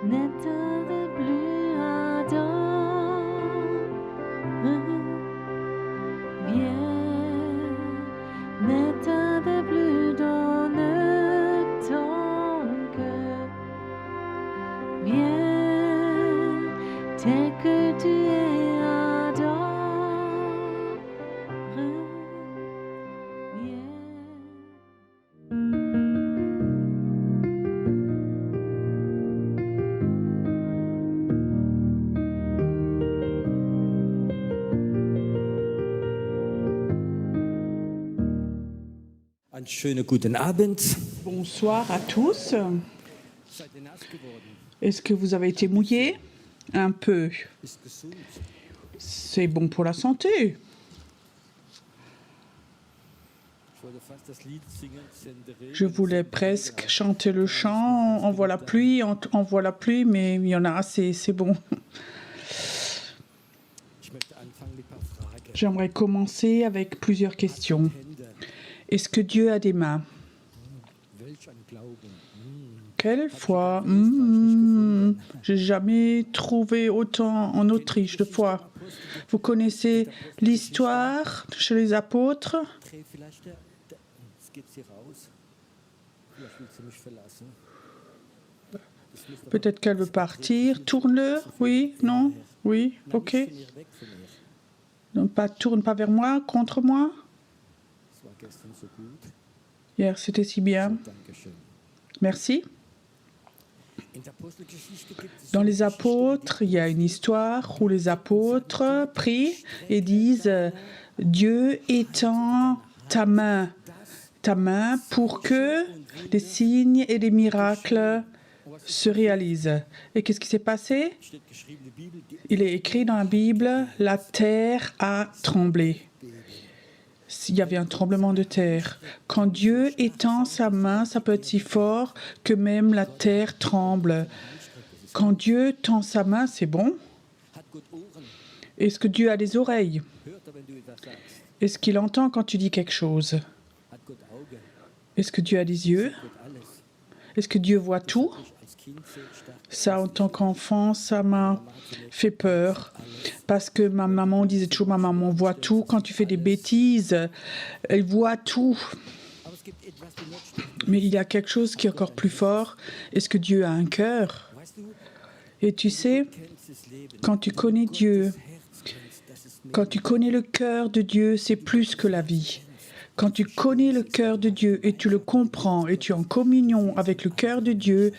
N'état de plus ardent, viens, n'état de plus donne ton cœur, viens, tel que tu es ardent, viens. Einen schönen guten Abend. Bonsoir à tous. Seid ihr nass geworden? Est-ce que vous avez été mouillés? Un peu. Ist gesund. C'est bon pour la santé. Ich wollte fast das Lied singen, Sende Regen. Je voulais presque chanter le chant. On voit la pluie, on voit la pluie, mais il y en a assez, c'est bon. Ich möchte anfangen mit ein paar Fragen. J'aimerais commencer avec plusieurs questions. Hände, Est-ce que Dieu a des mains? welch ein Glauben. Quelle foi? J'ai jamais trouvé autant en Autriche de foi. Vous connaissez l'histoire chez les apôtres? Dreh vielleicht jetzt geht's hier raus. Vielleicht willst du mich verlassen. Das müsste aber Peut-être qu'elle veut partir. Tourne-le. Oui, non, oui, ok. nicht von ihr, weg von ihr. Donc pas, tourne pas vers moi, contre moi. Es war gestern so gut. Hier, c'était si bien. Dankeschön. Merci. In der Apostelgeschichte gibt es Dans les apôtres, il y a une histoire où les apôtres prient et disent Dieu étend ta main pour que des signes et des miracles se réalisent. Et qu'est-ce qui s'est passé? steht geschrieben, die Bibel, die Il est écrit dans la Bible, la terre a tremblé. Il y avait un tremblement de terre. Quand Dieu étend sa main, ça peut être si fort que même la terre tremble. Quand Dieu tend sa main, c'est bon. hat Gott Ohren, Est-ce que Dieu a des oreilles? hört er, wenn du etwas sagst. Est-ce qu'il entend quand tu dis quelque chose? Hat Gott Augen, Est-ce que Dieu a des yeux? Gott alles. Est-ce que Dieu voit tout? Ich als Kind sehr stark Ça, en tant qu'enfant, ça m'a fait peur. Parce que ma maman disait toujours, ma maman voit tout. Quand tu fais des bêtises, elle voit tout. aber es gibt etwas, die noch stimmt. Mais il y a quelque chose qui est encore plus fort. Est-ce que Dieu a un cœur? Weißt du, Et tu sais, kennst das Leben. quand tu connais Dieu, Herz kennst, das ist mehr. quand tu connais le cœur de Dieu, c'est plus que la vie. Quand tu connais le cœur de Dieu et tu le comprends et tu es en communion avec le cœur de Dieu,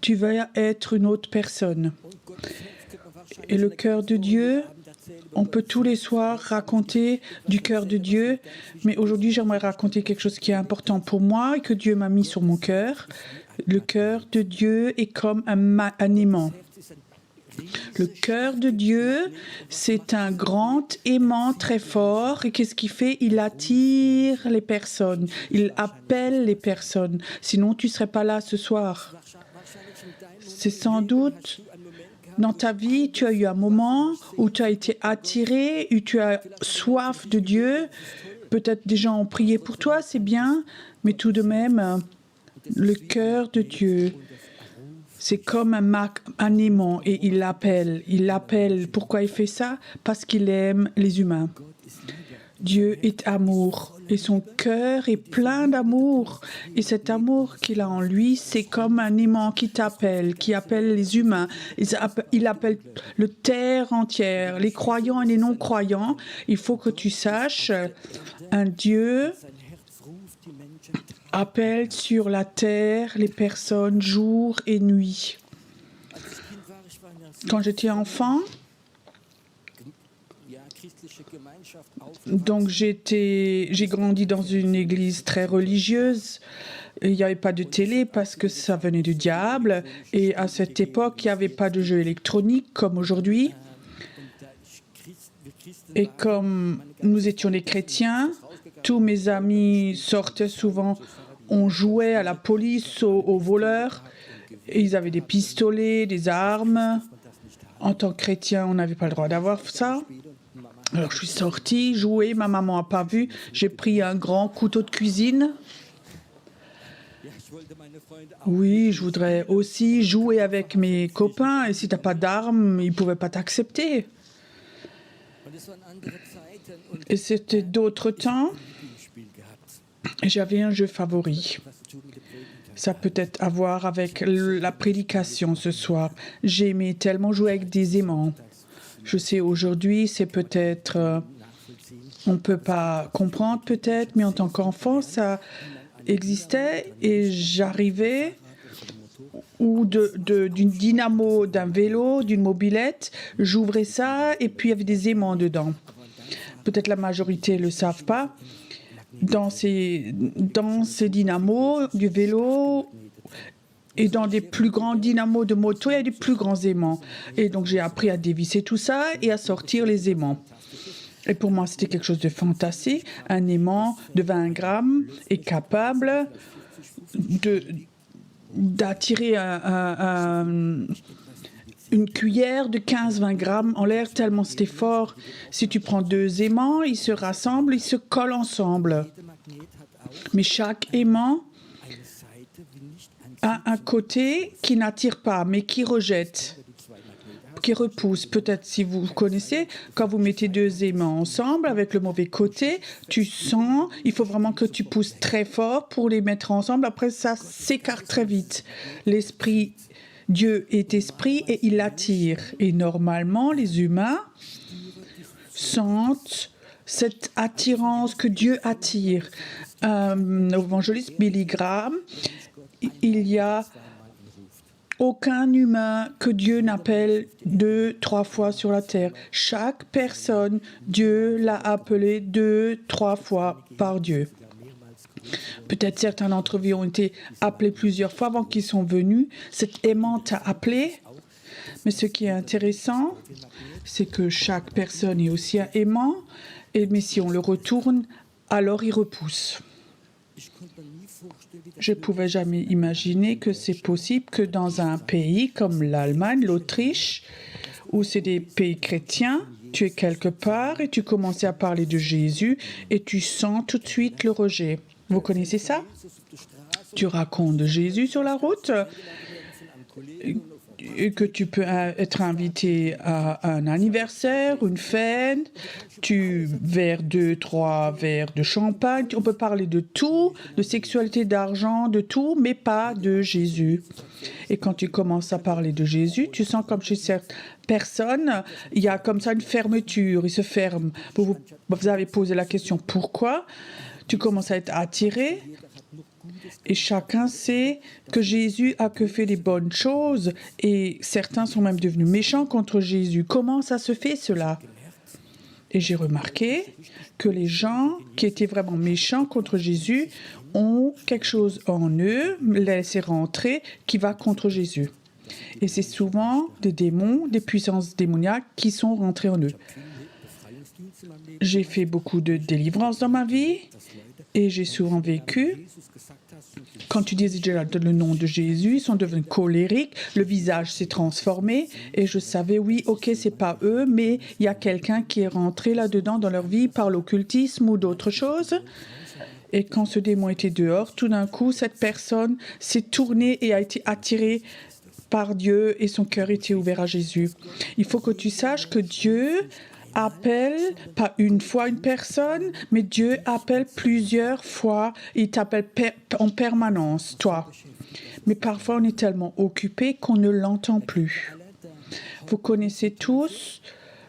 tu vas être une autre personne. Und Gottes Herz könnte man wahrscheinlich Et le cœur de Dieu, Abend erzählen, on peut tous les soirs raconter du cœur de Dieu, mais aujourd'hui j'aimerais raconter quelque chose qui est important pour moi et que Dieu m'a mis sur mon cœur. Le cœur de Dieu est comme un aimant. Le cœur de Dieu, c'est un grand aimant très fort. Et qu'est-ce qu'il fait? Il attire les personnes. Il appelle les personnes. Sinon, tu ne serais pas là ce soir. wahrscheinlich in deinem C'est sans doute einen Moment gehabt, dans ta vie, tu as eu un moment où tu as été attiré, où tu as soif de Dieu. Peut-être des gens ont prié pour toi, c'est bien, mais tout de même, le cœur de Dieu, c'est comme un aimant et il l'appelle. Il l'appelle. Pourquoi il fait ça? Parce qu'il aime les humains. Dieu est amour et son cœur est plein d'amour. Et cet amour qu'il a en lui, c'est comme un aimant qui t'appelle, qui appelle les humains. Il appelle le terre entière, les croyants et les non-croyants. Il faut que tu saches, un Dieu sein Herz ruft die Menschen. appelle sur la terre les personnes jour et nuit. Als ich Kind war, ich war in einer Quand j'étais enfant, ja, christliche Gemeinschaft auf. donc j'ai grandi dans une église très religieuse. Il n'y avait pas de télé parce que ça venait du diable. Et à cette époque, il n'y avait pas de jeux électroniques comme aujourd'hui. Und da ich wir Christen Et comme nous étions des chrétiens, tous mes amis sortaient souvent, on jouait à la police, aux voleurs. Et ils avaient des pistolets, des armes. En tant que chrétien, on n'avait pas le droit d'avoir ça. Alors je suis sortie, jouer, ma maman n'a pas vu. J'ai pris un grand couteau de cuisine. ja, ich wollte Oui, je voudrais aussi jouer avec mes copains et si tu n'as pas d'armes, ils ne pouvaient pas t'accepter. Et c'était d'autres temps. J'avais un jeu favori. Ça peut être à voir avec la prédication ce soir. J'aimais tellement jouer avec des aimants. Je sais, aujourd'hui, c'est peut-être... on ne peut pas comprendre peut-être, mais en tant qu'enfant, ça existait et j'arrivais ou d'une dynamo, d'un vélo, d'une mobilette, j'ouvrais ça et puis il y avait des aimants dedans. Peut-être la majorité ne le savent pas. Dans ces dynamos du vélo et dans des plus grands dynamos de moto, il y a des plus grands aimants. Et donc j'ai appris à dévisser tout ça et à sortir les aimants. Et pour moi, c'était quelque chose de fantastique. Un aimant de 20 grammes est capable d'attirer une cuillère de 15-20 grammes en l'air tellement c'était fort. Si tu prends 2 aimants, ils se rassemblent, ils se collent ensemble. Mais chaque aimant a un côté qui n'attire pas, mais qui rejette, qui repousse. Peut-être si vous connaissez, quand vous mettez 2 aimants ensemble avec le mauvais côté, tu sens, il faut vraiment que tu pousses très fort pour les mettre ensemble. Après, ça s'écarte très vite. L'esprit, Dieu est esprit et il attire. Et normalement, les humains sentent cette attirance que Dieu attire. L'évangéliste Billy Graham, il y a aucun humain que Dieu n'appelle 2-3 fois sur la terre. Chaque personne, Dieu l'a appelé 2-3 fois par Dieu. Peut-être certains d'entre vous ont été appelés plusieurs fois avant qu'ils sont venus. Cet aimant t'a appelé. Mais ce qui est intéressant, c'est que chaque personne est aussi un aimant. Mais si on le retourne, alors il repousse. Je ne pouvais jamais imaginer que c'est possible que dans un pays comme l'Allemagne, l'Autriche, où c'est des pays chrétiens, tu es quelque part et tu commences à parler de Jésus et tu sens tout de suite le rejet. Vous connaissez ça? Tu racontes de Jésus sur la route et que tu peux être invité à un anniversaire, une fête, tu verres 2-3 verres de champagne, on peut parler de tout, de sexualité, d'argent, de tout, mais pas de Jésus. Et quand tu commences à parler de Jésus, tu sens comme chez certaines personnes, il y a comme ça une fermeture, il se ferme. Vous avez posé la question pourquoi? Tu commences à être attiré. Et chacun sait que Jésus a que fait des bonnes choses et certains sont même devenus méchants contre Jésus. Comment ça se fait cela? Et j'ai remarqué que les gens qui étaient vraiment méchants contre Jésus ont quelque chose en eux, laissé rentrer, qui va contre Jésus. Et c'est souvent des démons, des puissances démoniaques qui sont rentrées en eux. J'ai fait beaucoup de délivrances dans ma vie et j'ai souvent vécu. Quand tu disais le nom de Jésus, ils sont devenus colériques, le visage s'est transformé et je savais, oui, ok, c'est pas eux, mais il y a quelqu'un qui est rentré là-dedans dans leur vie par l'occultisme ou d'autres choses. Et quand ce démon était dehors, tout d'un coup, cette personne s'est tournée et a été attirée par Dieu et son cœur était ouvert à Jésus. Il faut que tu saches que Dieu appelle pas une fois une personne, mais Dieu appelle plusieurs fois. Il t'appelle en permanence, toi. Mais parfois, on est tellement occupé qu'on ne l'entend plus. Vous connaissez tous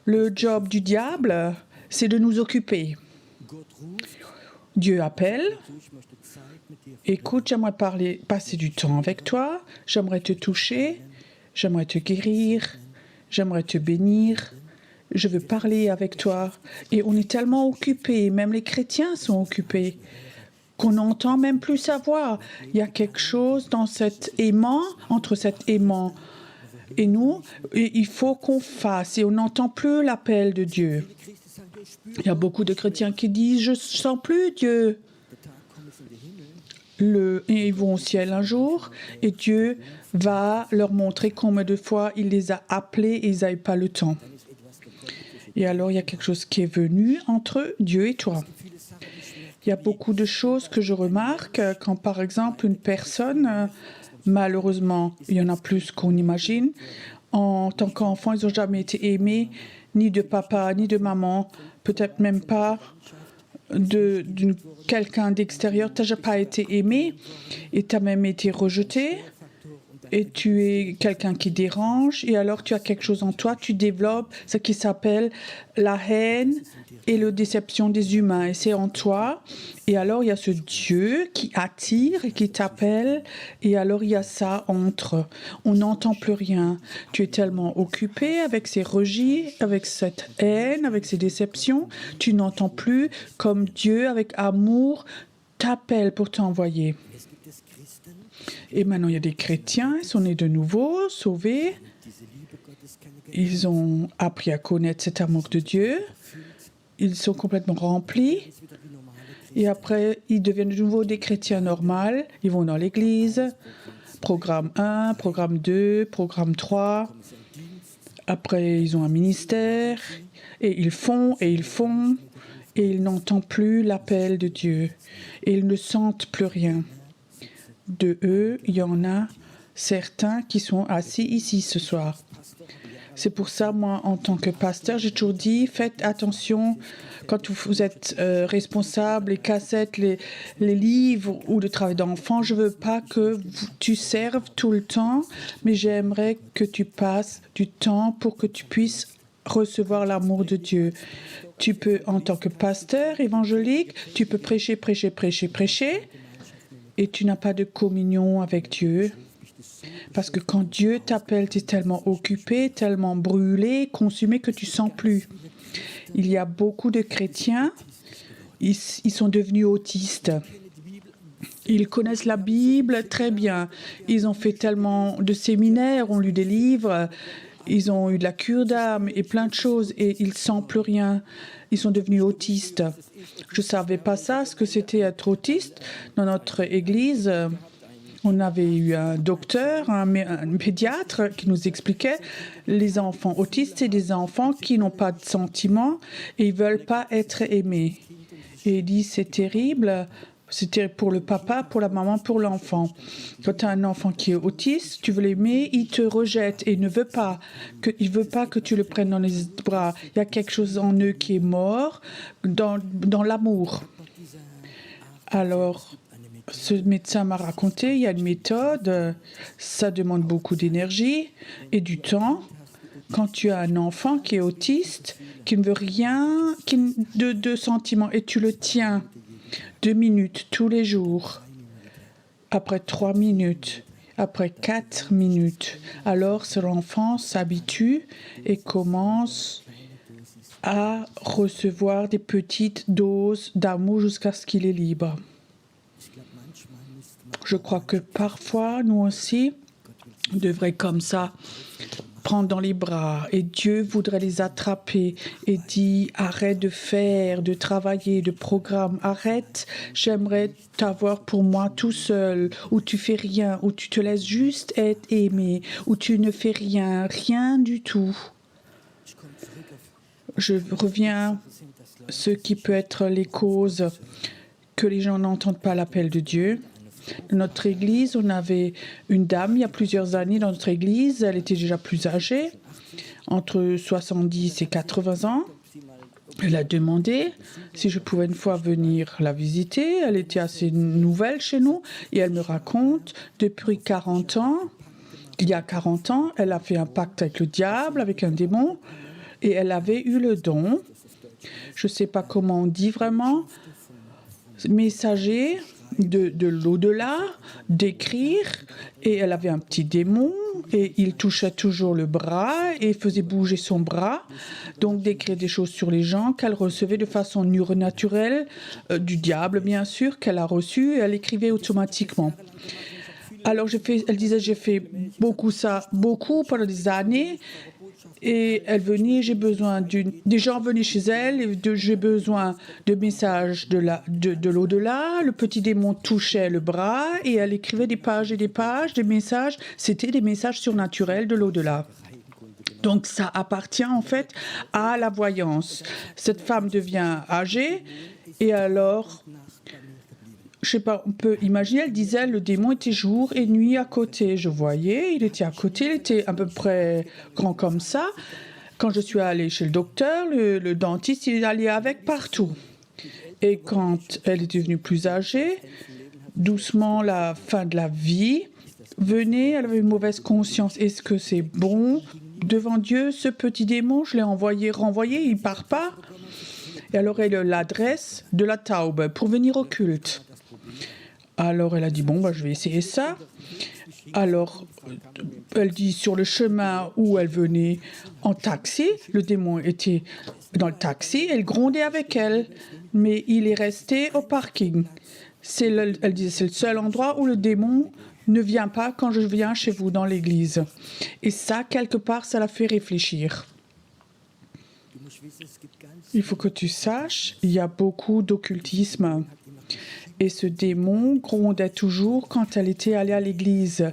le job du diable, c'est de nous occuper. Dieu appelle. Écoute, j'aimerais passer du temps avec toi. J'aimerais te toucher. J'aimerais te guérir. J'aimerais te bénir. Je veux parler avec toi. Et on est tellement occupés, même les chrétiens sont occupés, qu'on n'entend même plus sa voix. Il y a quelque chose dans cet aimant, entre cet aimant et nous, et il faut qu'on fasse. Et on n'entend plus l'appel de Dieu. Il y a beaucoup de chrétiens qui disent « Je ne sens plus Dieu ». Et ils vont au ciel un jour et Dieu va leur montrer combien de fois il les a appelés et ils n'avaient pas le temps. Et alors, il y a quelque chose qui est venu entre Dieu et toi. Il y a beaucoup de choses que je remarque quand, par exemple, une personne, malheureusement, il y en a plus qu'on imagine, en tant qu'enfant, ils n'ont jamais été aimés, ni de papa, ni de maman, peut-être même pas de quelqu'un d'extérieur. Tu n'as pas été aimé et tu as même été rejeté. Et tu es quelqu'un qui dérange, et alors tu as quelque chose en toi, tu développes ce qui s'appelle la haine et la déception des humains, et c'est en toi. Et alors il y a ce Dieu qui attire et qui t'appelle, et alors il y a ça entre. On n'entend plus rien. Tu es tellement occupé avec ces rejets, avec cette haine, avec ces déceptions, tu n'entends plus comme Dieu, avec amour, t'appelle pour t'envoyer. Et maintenant, il y a des chrétiens, ils sont nés de nouveau, sauvés. Ils ont appris à connaître cet amour de Dieu. Ils sont complètement remplis. Et après, ils deviennent de nouveau des chrétiens normaux. Ils vont dans l'église. Programme 1, programme 2, programme 3. Après, ils ont un ministère. Et ils font, et ils font. Et ils n'entendent plus l'appel de Dieu. Et ils ne sentent plus rien. De eux, il y en a certains qui sont assis ici ce soir. C'est pour ça, moi, en tant que pasteur, j'ai toujours dit, faites attention quand vous êtes responsable, les cassettes, les livres ou le travail d'enfant. Je ne veux pas que tu serves tout le temps, mais j'aimerais que tu passes du temps pour que tu puisses recevoir l'amour de Dieu. Tu peux, en tant que pasteur évangélique, tu peux prêcher, et tu n'as pas de communion avec Dieu. Parce que quand Dieu t'appelle, tu es tellement occupé, tellement brûlé, consumé que tu ne sens plus. Il y a beaucoup de chrétiens, ils sont devenus autistes. Ils connaissent la Bible très bien. Ils ont fait tellement de séminaires, ont lu des livres, ils ont eu de la cure d'âme et plein de choses et ils ne sentent plus rien. Ils sont devenus autistes. Je ne savais pas ça, ce que c'était être autiste. Dans notre église, on avait eu un docteur, un pédiatre qui nous expliquait les enfants autistes, c'est des enfants qui n'ont pas de sentiments et ils ne veulent pas être aimés. Et il dit, c'est terrible. C'était pour le papa, pour la maman, pour l'enfant. Quand tu as un enfant qui est autiste, tu veux l'aimer, il te rejette et il ne veut pas que tu le prennes dans les bras. Il y a quelque chose en eux qui est mort dans l'amour. Alors, ce médecin m'a raconté, il y a une méthode, ça demande beaucoup d'énergie et du temps. Quand tu as un enfant qui est autiste, qui ne veut rien, de sentiments, et tu le tiens 2 minutes tous les jours, après 3 minutes, après 4 minutes, alors l'enfant s'habitue et commence à recevoir des petites doses d'amour jusqu'à ce qu'il est libre. Je crois que parfois, nous aussi, on devrait comme ça prendre dans les bras et Dieu voudrait les attraper et dit arrête de faire, de travailler, de programme, arrête, j'aimerais t'avoir pour moi tout seul, où tu fais rien, où tu te laisses juste être aimé, où tu ne fais rien, rien du tout. Je reviens à ce qui peut être les causes que les gens n'entendent pas l'appel de Dieu. Dans notre église, on avait une dame, il y a plusieurs années dans notre église, elle était déjà plus âgée, entre 70 et 80 ans. Elle a demandé si je pouvais une fois venir la visiter. Elle était assez nouvelle chez nous et elle me raconte, depuis 40 ans, il y a 40 ans, elle a fait un pacte avec le diable, avec un démon, et elle avait eu le don, je ne sais pas comment on dit vraiment, messager de l'au-delà, d'écrire, et elle avait un petit démon, et il touchait toujours le bras, et faisait bouger son bras, donc d'écrire des choses sur les gens qu'elle recevait de façon naturelle, du diable bien sûr, qu'elle a reçu, et elle écrivait automatiquement. Alors elle disait, j'ai fait beaucoup pendant des années, et elle venait, j'ai besoin des gens venaient chez elle, et j'ai besoin de messages de l'au-delà. Le petit démon touchait le bras et elle écrivait des pages et des pages, des messages. C'était des messages surnaturels de l'au-delà. Donc ça appartient en fait à la voyance. Cette femme devient âgée et alors je sais pas, on peut imaginer, elle disait, le démon était jour et nuit à côté. Je voyais, il était à côté, il était à peu près grand comme ça. Quand je suis allée chez le docteur, le dentiste, il allait avec partout. Et quand elle est devenue plus âgée, doucement, la fin de la vie venait, elle avait une mauvaise conscience. Est-ce que c'est bon devant Dieu, ce petit démon? Je l'ai renvoyé, il part pas. Et alors, elle a l'adresse de la Taube pour venir au culte. Alors, elle a dit, bon, je vais essayer ça. Alors, elle dit, sur le chemin où elle venait en taxi, le démon était dans le taxi, elle grondait avec elle, mais il est resté au parking. Elle disait, c'est le seul endroit où le démon ne vient pas quand je viens chez vous dans l'église. Et ça, quelque part, ça l'a fait réfléchir. Il faut que tu saches, il y a beaucoup d'occultisme. Et ce démon grondait toujours quand elle était allée à l'église.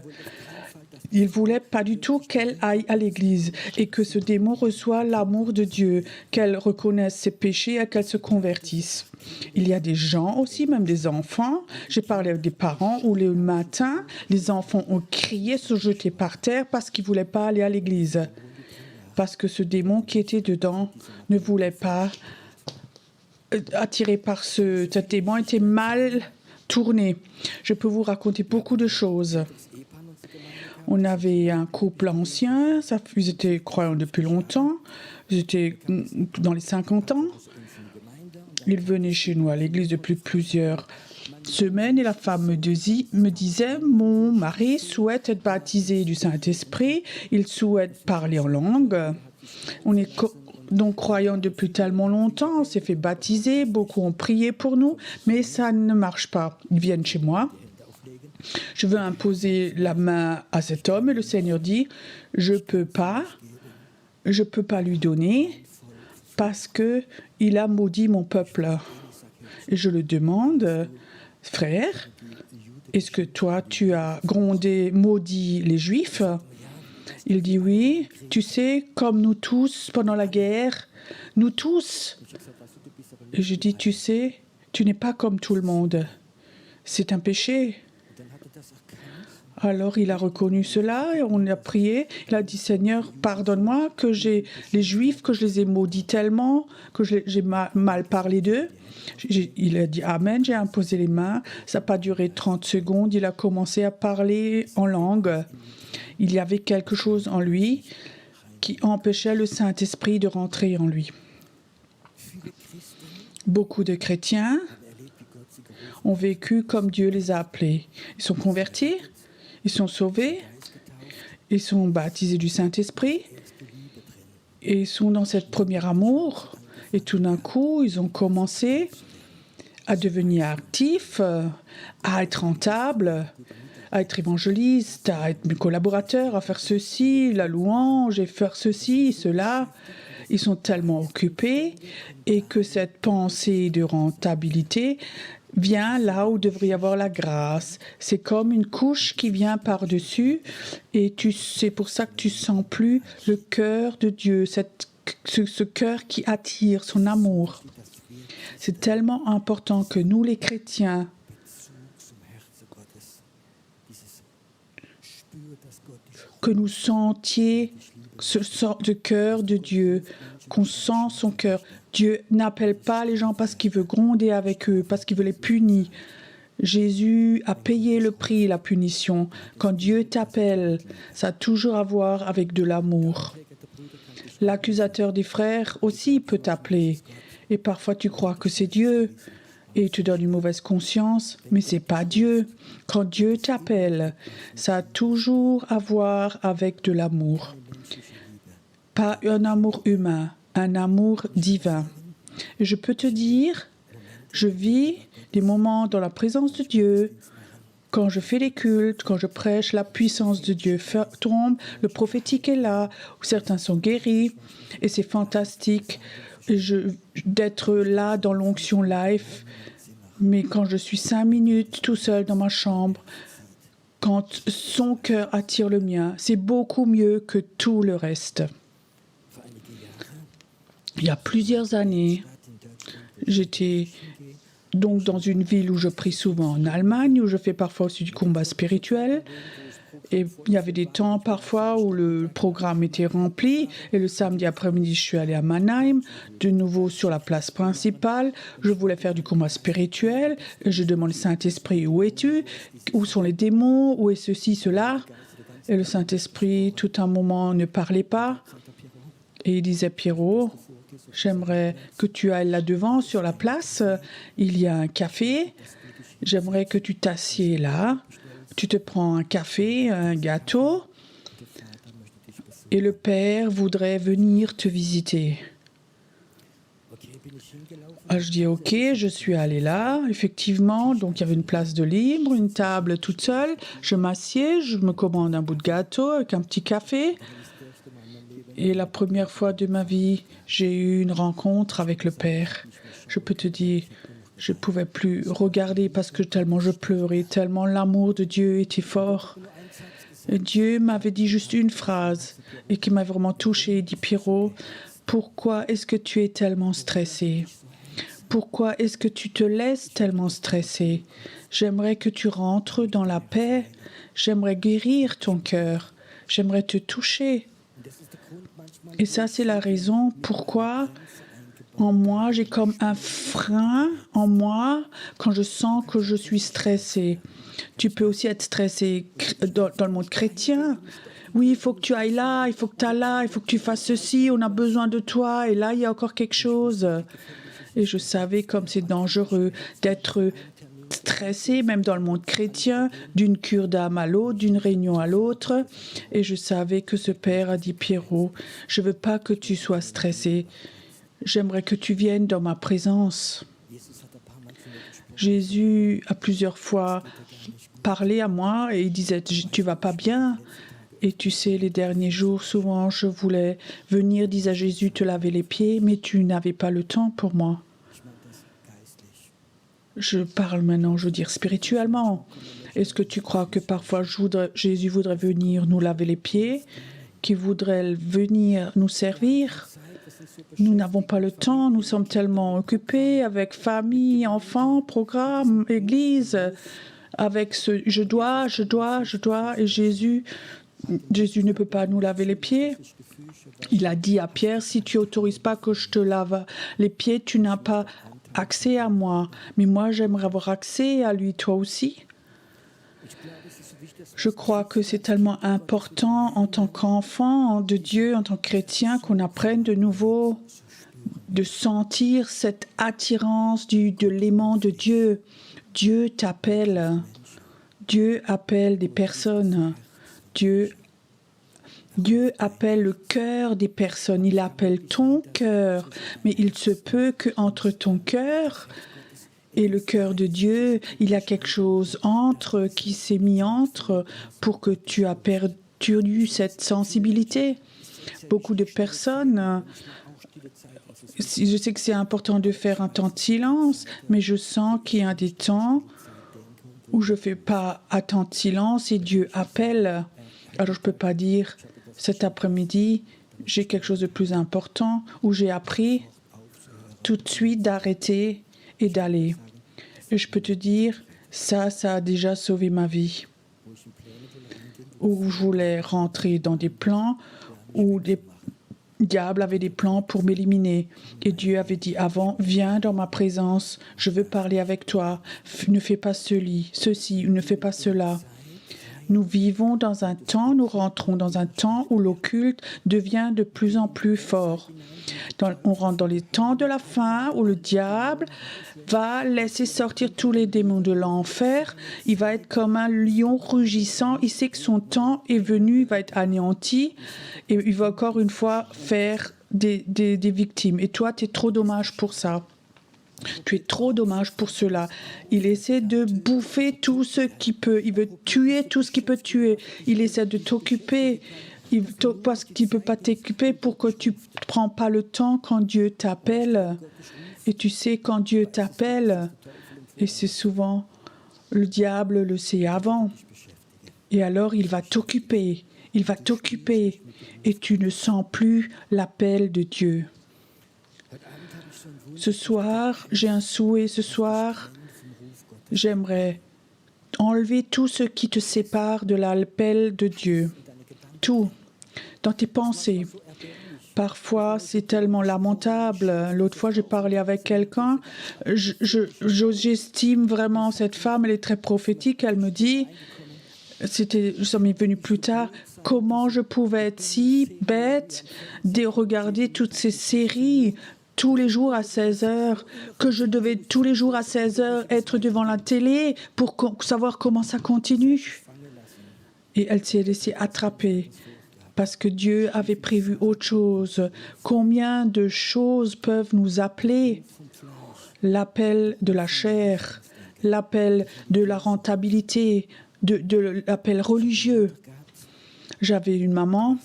Il ne voulait pas du tout qu'elle aille à l'église et que ce démon reçoive l'amour de Dieu, qu'elle reconnaisse ses péchés et qu'elle se convertisse. Il y a des gens aussi, même des enfants. J'ai parlé avec des parents où le matin, les enfants ont crié, se jeté par terre parce qu'ils ne voulaient pas aller à l'église. Parce que ce démon qui était dedans ne voulait pas, attiré par cet démon, était mal tourné. Je peux vous raconter beaucoup de choses. On avait un couple ancien, ils étaient croyants depuis longtemps, ils étaient dans les 50 ans. Ils venaient chez nous à l'église depuis plusieurs semaines et la femme me disait, mon mari souhaite être baptisé du Saint-Esprit, il souhaite parler en langue. On est donc croyants depuis tellement longtemps, on s'est fait baptiser, beaucoup ont prié pour nous, mais ça ne marche pas. Ils viennent chez moi. Je veux imposer la main à cet homme et le Seigneur dit, je peux pas lui donner parce que il a maudit mon peuple. Et je le demande, frère, est-ce que toi tu as maudit les Juifs? Il dit oui, tu sais, comme nous tous pendant la guerre, nous tous. Et je dis, tu sais, tu n'es pas comme tout le monde. C'est un péché. Alors il a reconnu cela et on a prié. Il a dit, Seigneur, pardonne-moi que les Juifs, que je les ai maudits tellement, que j'ai mal parlé d'eux. Il a dit Amen, j'ai imposé les mains. Ça n'a pas duré 30 secondes. Il a commencé à parler en langue. Il y avait quelque chose en lui qui empêchait le Saint-Esprit de rentrer en lui. Beaucoup de chrétiens ont vécu comme Dieu les a appelés. Ils sont convertis, ils sont sauvés, ils sont baptisés du Saint-Esprit et ils sont dans cette premier amour. Et tout d'un coup, ils ont commencé à devenir actifs, à être rentables, à être évangélistes, à être collaborateurs, à faire ceci, la louange, et faire ceci, cela. Ils sont tellement occupés et que cette pensée de rentabilité vient là où devrait y avoir la grâce. C'est comme une couche qui vient par-dessus et c'est pour ça que tu sens plus le cœur de Dieu, ce cœur qui attire son amour. C'est tellement important que nous, les chrétiens, que nous sentions ce sort de cœur de Dieu, qu'on sent son cœur. Dieu n'appelle pas les gens parce qu'il veut gronder avec eux, parce qu'il veut les punir. Jésus a payé le prix, la punition. Quand Dieu t'appelle, ça a toujours à voir avec de l'amour. L'accusateur des frères aussi peut t'appeler. Et parfois tu crois que c'est Dieu et il te donne une mauvaise conscience, mais c'est pas Dieu. Quand Dieu t'appelle, ça a toujours à voir avec de l'amour. Pas un amour humain, un amour divin. Et je peux te dire, je vis des moments dans la présence de Dieu. Quand je fais les cultes, quand je prêche, la puissance de Dieu tombe, le prophétique est là, où certains sont guéris, et c'est fantastique d'être là dans l'onction live. Mais quand je suis 5 minutes tout seul dans ma chambre, quand son cœur attire le mien, c'est beaucoup mieux que tout le reste. Il y a plusieurs années, j'étais donc dans une ville où je prie souvent en Allemagne, où je fais parfois aussi du combat spirituel. Et il y avait des temps parfois où le programme était rempli. Et le samedi après-midi, je suis allée à Mannheim, de nouveau sur la place principale. Je voulais faire du combat spirituel. Et je demande au Saint-Esprit, où es-tu? Où sont les démons? Où est ceci, cela? Et le Saint-Esprit, tout un moment, ne parlait pas. Et il disait, Pierrot, j'aimerais que tu ailles là-devant, sur la place. Il y a un café. J'aimerais que tu t'assieds là. Tu te prends un café, un gâteau. Et le Père voudrait venir te visiter. Alors je dis, OK, je suis allée là, effectivement. Donc il y avait une place de libre, une table toute seule. Je m'assieds, je me commande un bout de gâteau avec un petit café. Et la première fois de ma vie, j'ai eu une rencontre avec le Père. Je peux te dire, je ne pouvais plus regarder parce que tellement je pleurais, tellement l'amour de Dieu était fort. Et Dieu m'avait dit juste une phrase et qui m'a vraiment touchée. Il dit, Pierrot, pourquoi est-ce que tu es tellement stressé? Pourquoi est-ce que tu te laisses tellement stresser? J'aimerais que tu rentres dans la paix. J'aimerais guérir ton cœur. J'aimerais te toucher. Et ça, c'est la raison pourquoi en moi, j'ai comme un frein en moi quand je sens que je suis stressée. Tu peux aussi être stressé dans le monde chrétien. Oui, il faut que tu ailles là, il faut que tu ailles là, il faut que tu fasses ceci, on a besoin de toi, et là, il y a encore quelque chose. Et je savais comme c'est dangereux d'être stressé, même dans le monde chrétien, d'une cure d'âme à l'autre, d'une réunion à l'autre. Et je savais que ce Père a dit, Pierrot, je ne veux pas que tu sois stressé. J'aimerais que tu viennes dans ma présence. Jésus a plusieurs fois parlé à moi et il disait, tu vas pas bien. Et tu sais, les derniers jours, souvent, je voulais venir, disait Jésus, te laver les pieds, mais tu n'avais pas le temps pour moi. Je parle maintenant, je veux dire, spirituellement. Est-ce que tu crois que parfois Jésus voudrait venir nous laver les pieds, qu'il voudrait venir nous servir? Nous n'avons pas le temps, nous sommes tellement occupés avec famille, enfants, programme, église, avec ce je dois, et Jésus ne peut pas nous laver les pieds. Il a dit à Pierre, si tu n'autorises pas que je te lave les pieds, tu n'as pas accès à moi. Mais moi, j'aimerais avoir accès à lui, toi aussi. Je crois que c'est tellement important en tant qu'enfant de Dieu, en tant que chrétien, qu'on apprenne de nouveau de sentir cette attirance de l'aimant de Dieu. Dieu t'appelle. Dieu appelle des personnes. Dieu appelle le cœur des personnes. Il appelle ton cœur. Mais il se peut qu'entre ton cœur et le cœur de Dieu, il y a quelque chose qui s'est mis entre pour que tu aies perdu cette sensibilité. Beaucoup de personnes, je sais que c'est important de faire un temps de silence, mais je sens qu'il y a des temps où je ne fais pas un temps de silence et Dieu appelle. Alors je ne peux pas dire, cet après-midi, j'ai quelque chose de plus important, où j'ai appris tout de suite d'arrêter et d'aller. Et je peux te dire, ça a déjà sauvé ma vie. Où je voulais rentrer dans des plans où des diables avaient des plans pour m'éliminer. Et Dieu avait dit avant, viens dans ma présence, je veux parler avec toi. Ne fais pas ceci, ne fais pas cela. Nous vivons dans un temps, nous rentrons dans un temps où l'occulte devient de plus en plus fort. On rentre dans les temps de la fin où le diable va laisser sortir tous les démons de l'enfer. Il va être comme un lion rugissant. Il sait que son temps est venu, il va être anéanti et il va encore une fois faire des victimes. Et toi, tu es trop dommage pour ça. Tu es trop dommage pour cela. Il essaie de bouffer tout ce qu'il peut. Il veut tuer tout ce qu'il peut tuer. Il essaie de t'occuper. Parce qu'il ne peut pas t'occuper pour que tu ne prends pas le temps quand Dieu t'appelle. Et tu sais, quand Dieu t'appelle, et c'est souvent, le diable le sait avant. Et alors, il va t'occuper. Il va t'occuper. Et tu ne sens plus l'appel de Dieu. Ce soir, j'ai un souhait. Ce soir, j'aimerais enlever tout ce qui te sépare de l'appel de Dieu. Tout. Dans tes pensées. Parfois, c'est tellement lamentable. L'autre fois, j'ai parlé avec quelqu'un. J'estime vraiment cette femme. Elle est très prophétique. Elle me dit, ça m'est venu plus tard, comment je pouvais être si bête de regarder toutes ces séries tous les jours à 16 heures, que je devais tous les jours à 16 heures être devant la télé pour savoir comment ça continue. Et elle s'est laissée attraper. Parce que Dieu avait prévu autre chose. Combien de choses peuvent nous appeler? L'appel de la chair, l'appel de la rentabilité, de l'appel religieux. J'avais une maman,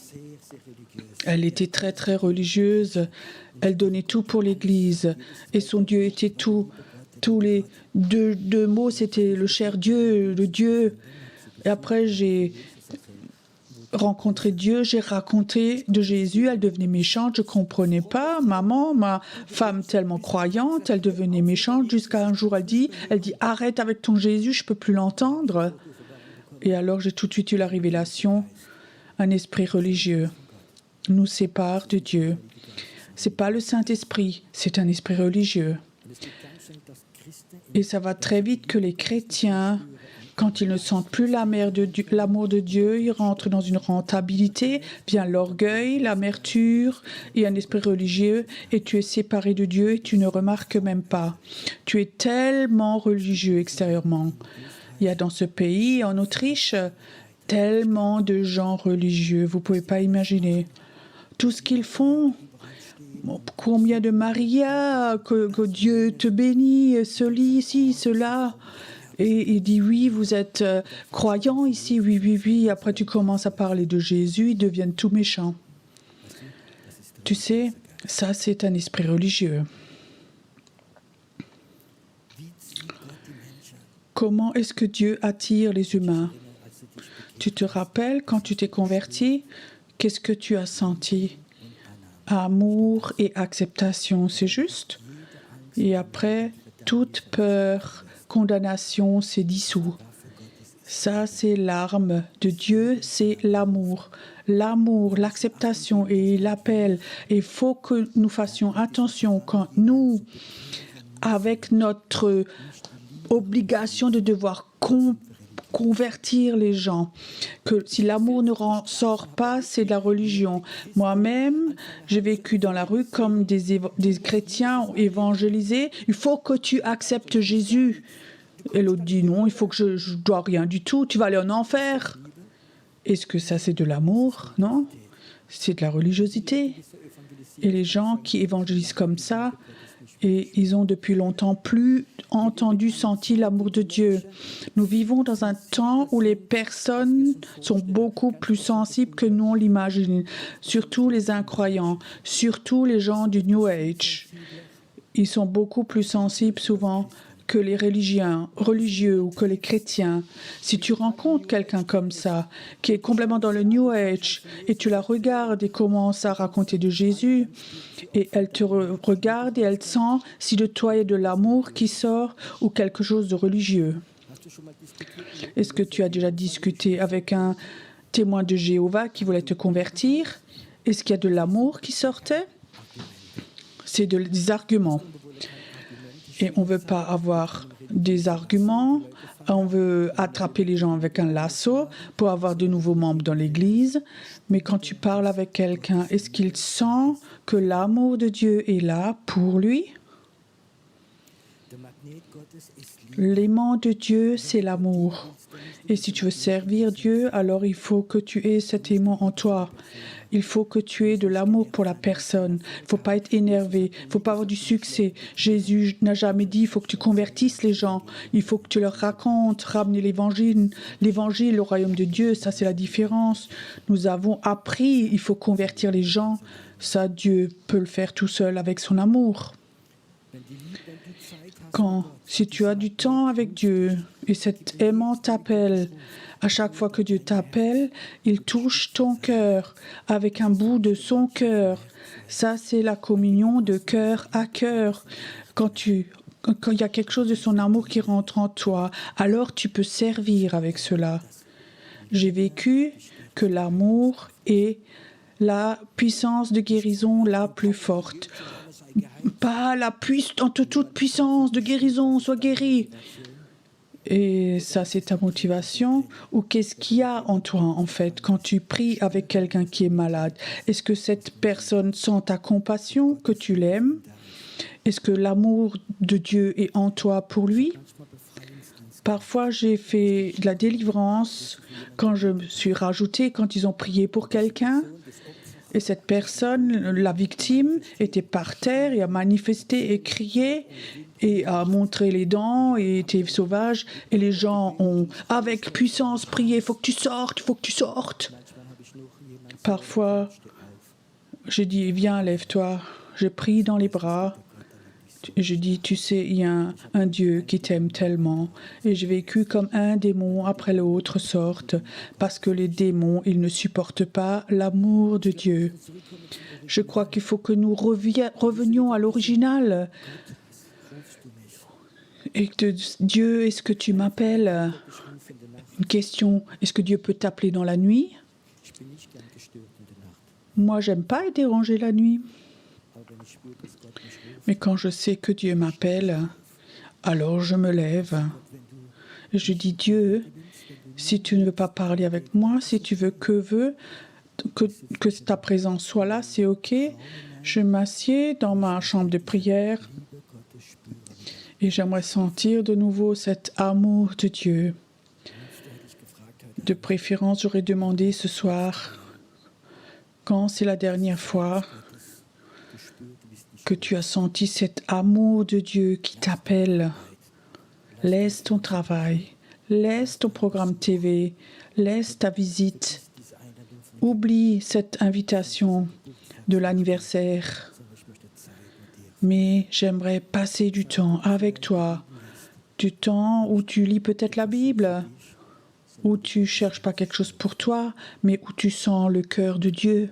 elle était très très religieuse, elle donnait tout pour l'Église et son Dieu était tout. Tous les deux mots, c'était le cher Dieu, le Dieu. Et après, j'ai rencontré Dieu, j'ai raconté de Jésus, elle devenait méchante, je ne comprenais pas. Maman, ma femme tellement croyante, elle devenait méchante jusqu'à un jour, elle dit arrête avec ton Jésus, je ne peux plus l'entendre. Et alors j'ai tout de suite eu la révélation, un esprit religieux nous sépare de Dieu. Ce n'est pas le Saint-Esprit, c'est un esprit religieux. Et ça va très vite que les chrétiens, quand ils ne sentent plus l'amour de Dieu, ils rentrent dans une rentabilité, vient l'orgueil, l'amertume et un esprit religieux, et tu es séparé de Dieu et tu ne remarques même pas. Tu es tellement religieux extérieurement. Il y a dans ce pays, en Autriche, tellement de gens religieux, vous ne pouvez pas imaginer. Tout ce qu'ils font, combien de Maria, que Dieu te bénit, ceci, cela. Et il dit, oui, vous êtes croyant ici, oui. Après, tu commences à parler de Jésus, ils deviennent tout méchants. Tu sais, ça, c'est un esprit religieux. Comment est-ce que Dieu attire les humains? Tu te rappelles, quand tu t'es converti, qu'est-ce que tu as senti? Amour et acceptation, c'est juste? Et après, toute peur, condamnation s'est dissout. Ça, c'est l'arme de Dieu, c'est l'amour. L'amour, l'acceptation et l'appel. Il faut que nous fassions attention quand nous, avec notre obligation de devoir convertir les gens, que si l'amour ne sort pas, c'est de la religion. Moi-même, j'ai vécu dans la rue comme des chrétiens évangélisés. Il faut que tu acceptes Jésus. Et l'autre dit non, il faut que je dois rien du tout. Tu vas aller en enfer. Est-ce que ça, c'est de l'amour? Non, c'est de la religiosité. Et les gens qui évangélisent comme ça, et ils ont depuis longtemps plus senti l'amour de Dieu. Nous vivons dans un temps où les personnes sont beaucoup plus sensibles que nous on l'imagine, surtout les incroyants, surtout les gens du New Age. Ils sont beaucoup plus sensibles souvent que les religieux ou que les chrétiens. Si tu rencontres quelqu'un comme ça, qui est complètement dans le New Age, et tu la regardes et commences à raconter de Jésus, et elle te regarde et elle sent si de toi il y a de l'amour qui sort ou quelque chose de religieux. Est-ce que tu as déjà discuté avec un témoin de Jéhovah qui voulait te convertir? Est-ce qu'il y a de l'amour qui sortait? C'est des arguments. Et on ne veut pas avoir des arguments, on veut attraper les gens avec un lasso pour avoir de nouveaux membres dans l'Église. Mais quand tu parles avec quelqu'un, est-ce qu'il sent que l'amour de Dieu est là pour lui? L'aimant de Dieu, c'est l'amour. Et si tu veux servir Dieu, alors il faut que tu aies cet aimant en toi. Il faut que tu aies de l'amour pour la personne. Il ne faut pas être énervé. Il ne faut pas avoir du succès. Jésus n'a jamais dit il faut que tu convertisses les gens. Il faut que tu leur racontes, ramener l'évangile, le royaume de Dieu. Ça, c'est la différence. Nous avons appris, il faut convertir les gens. Ça, Dieu peut le faire tout seul avec son amour. Si tu as du temps avec Dieu et cet aimant t'appelle À chaque fois que Dieu t'appelle, il touche ton cœur avec un bout de son cœur. Ça, c'est la communion de cœur à cœur. Quand il y a quelque chose de son amour qui rentre en toi, alors tu peux servir avec cela. J'ai vécu que l'amour est la puissance de guérison la plus forte. Pas la toute puissance de guérison, sois guéri. Et ça, c'est ta motivation. Ou qu'est-ce qu'il y a en toi, en fait, quand tu pries avec quelqu'un qui est malade? Est-ce que cette personne sent ta compassion, que tu l'aimes? Est-ce que l'amour de Dieu est en toi pour lui? Parfois, j'ai fait de la délivrance quand je me suis rajoutée, quand ils ont prié pour quelqu'un. Et cette personne, la victime, était par terre et a manifesté et crié et a montré les dents et était sauvage. Et les gens ont, avec puissance, prié, il faut que tu sortes, il faut que tu sortes. Parfois, j'ai dit, viens, lève-toi. Je prie dans les bras. Je dis, tu sais, il y a un Dieu qui t'aime tellement. Et j'ai vécu comme un démon après l'autre sorte, parce que les démons, ils ne supportent pas l'amour de Dieu. Je crois qu'il faut que nous revenions à l'original. Et que Dieu, est-ce que tu m'appelles? Une question, est-ce que Dieu peut t'appeler dans la nuit? Moi, j'aime pas être dérangé la nuit. Mais quand je sais que Dieu m'appelle, alors je me lève. Et je dis, Dieu, si tu ne veux pas parler avec moi, si tu veux que ta présence soit là, c'est OK. Je m'assieds dans ma chambre de prière et j'aimerais sentir de nouveau cet amour de Dieu. De préférence, j'aurais demandé ce soir, quand c'est la dernière fois que tu as senti cet amour de Dieu qui t'appelle. Laisse ton travail, laisse ton programme TV, laisse ta visite. Oublie cette invitation de l'anniversaire. Mais j'aimerais passer du temps avec toi, du temps où tu lis peut-être la Bible, où tu ne cherches pas quelque chose pour toi, mais où tu sens le cœur de Dieu.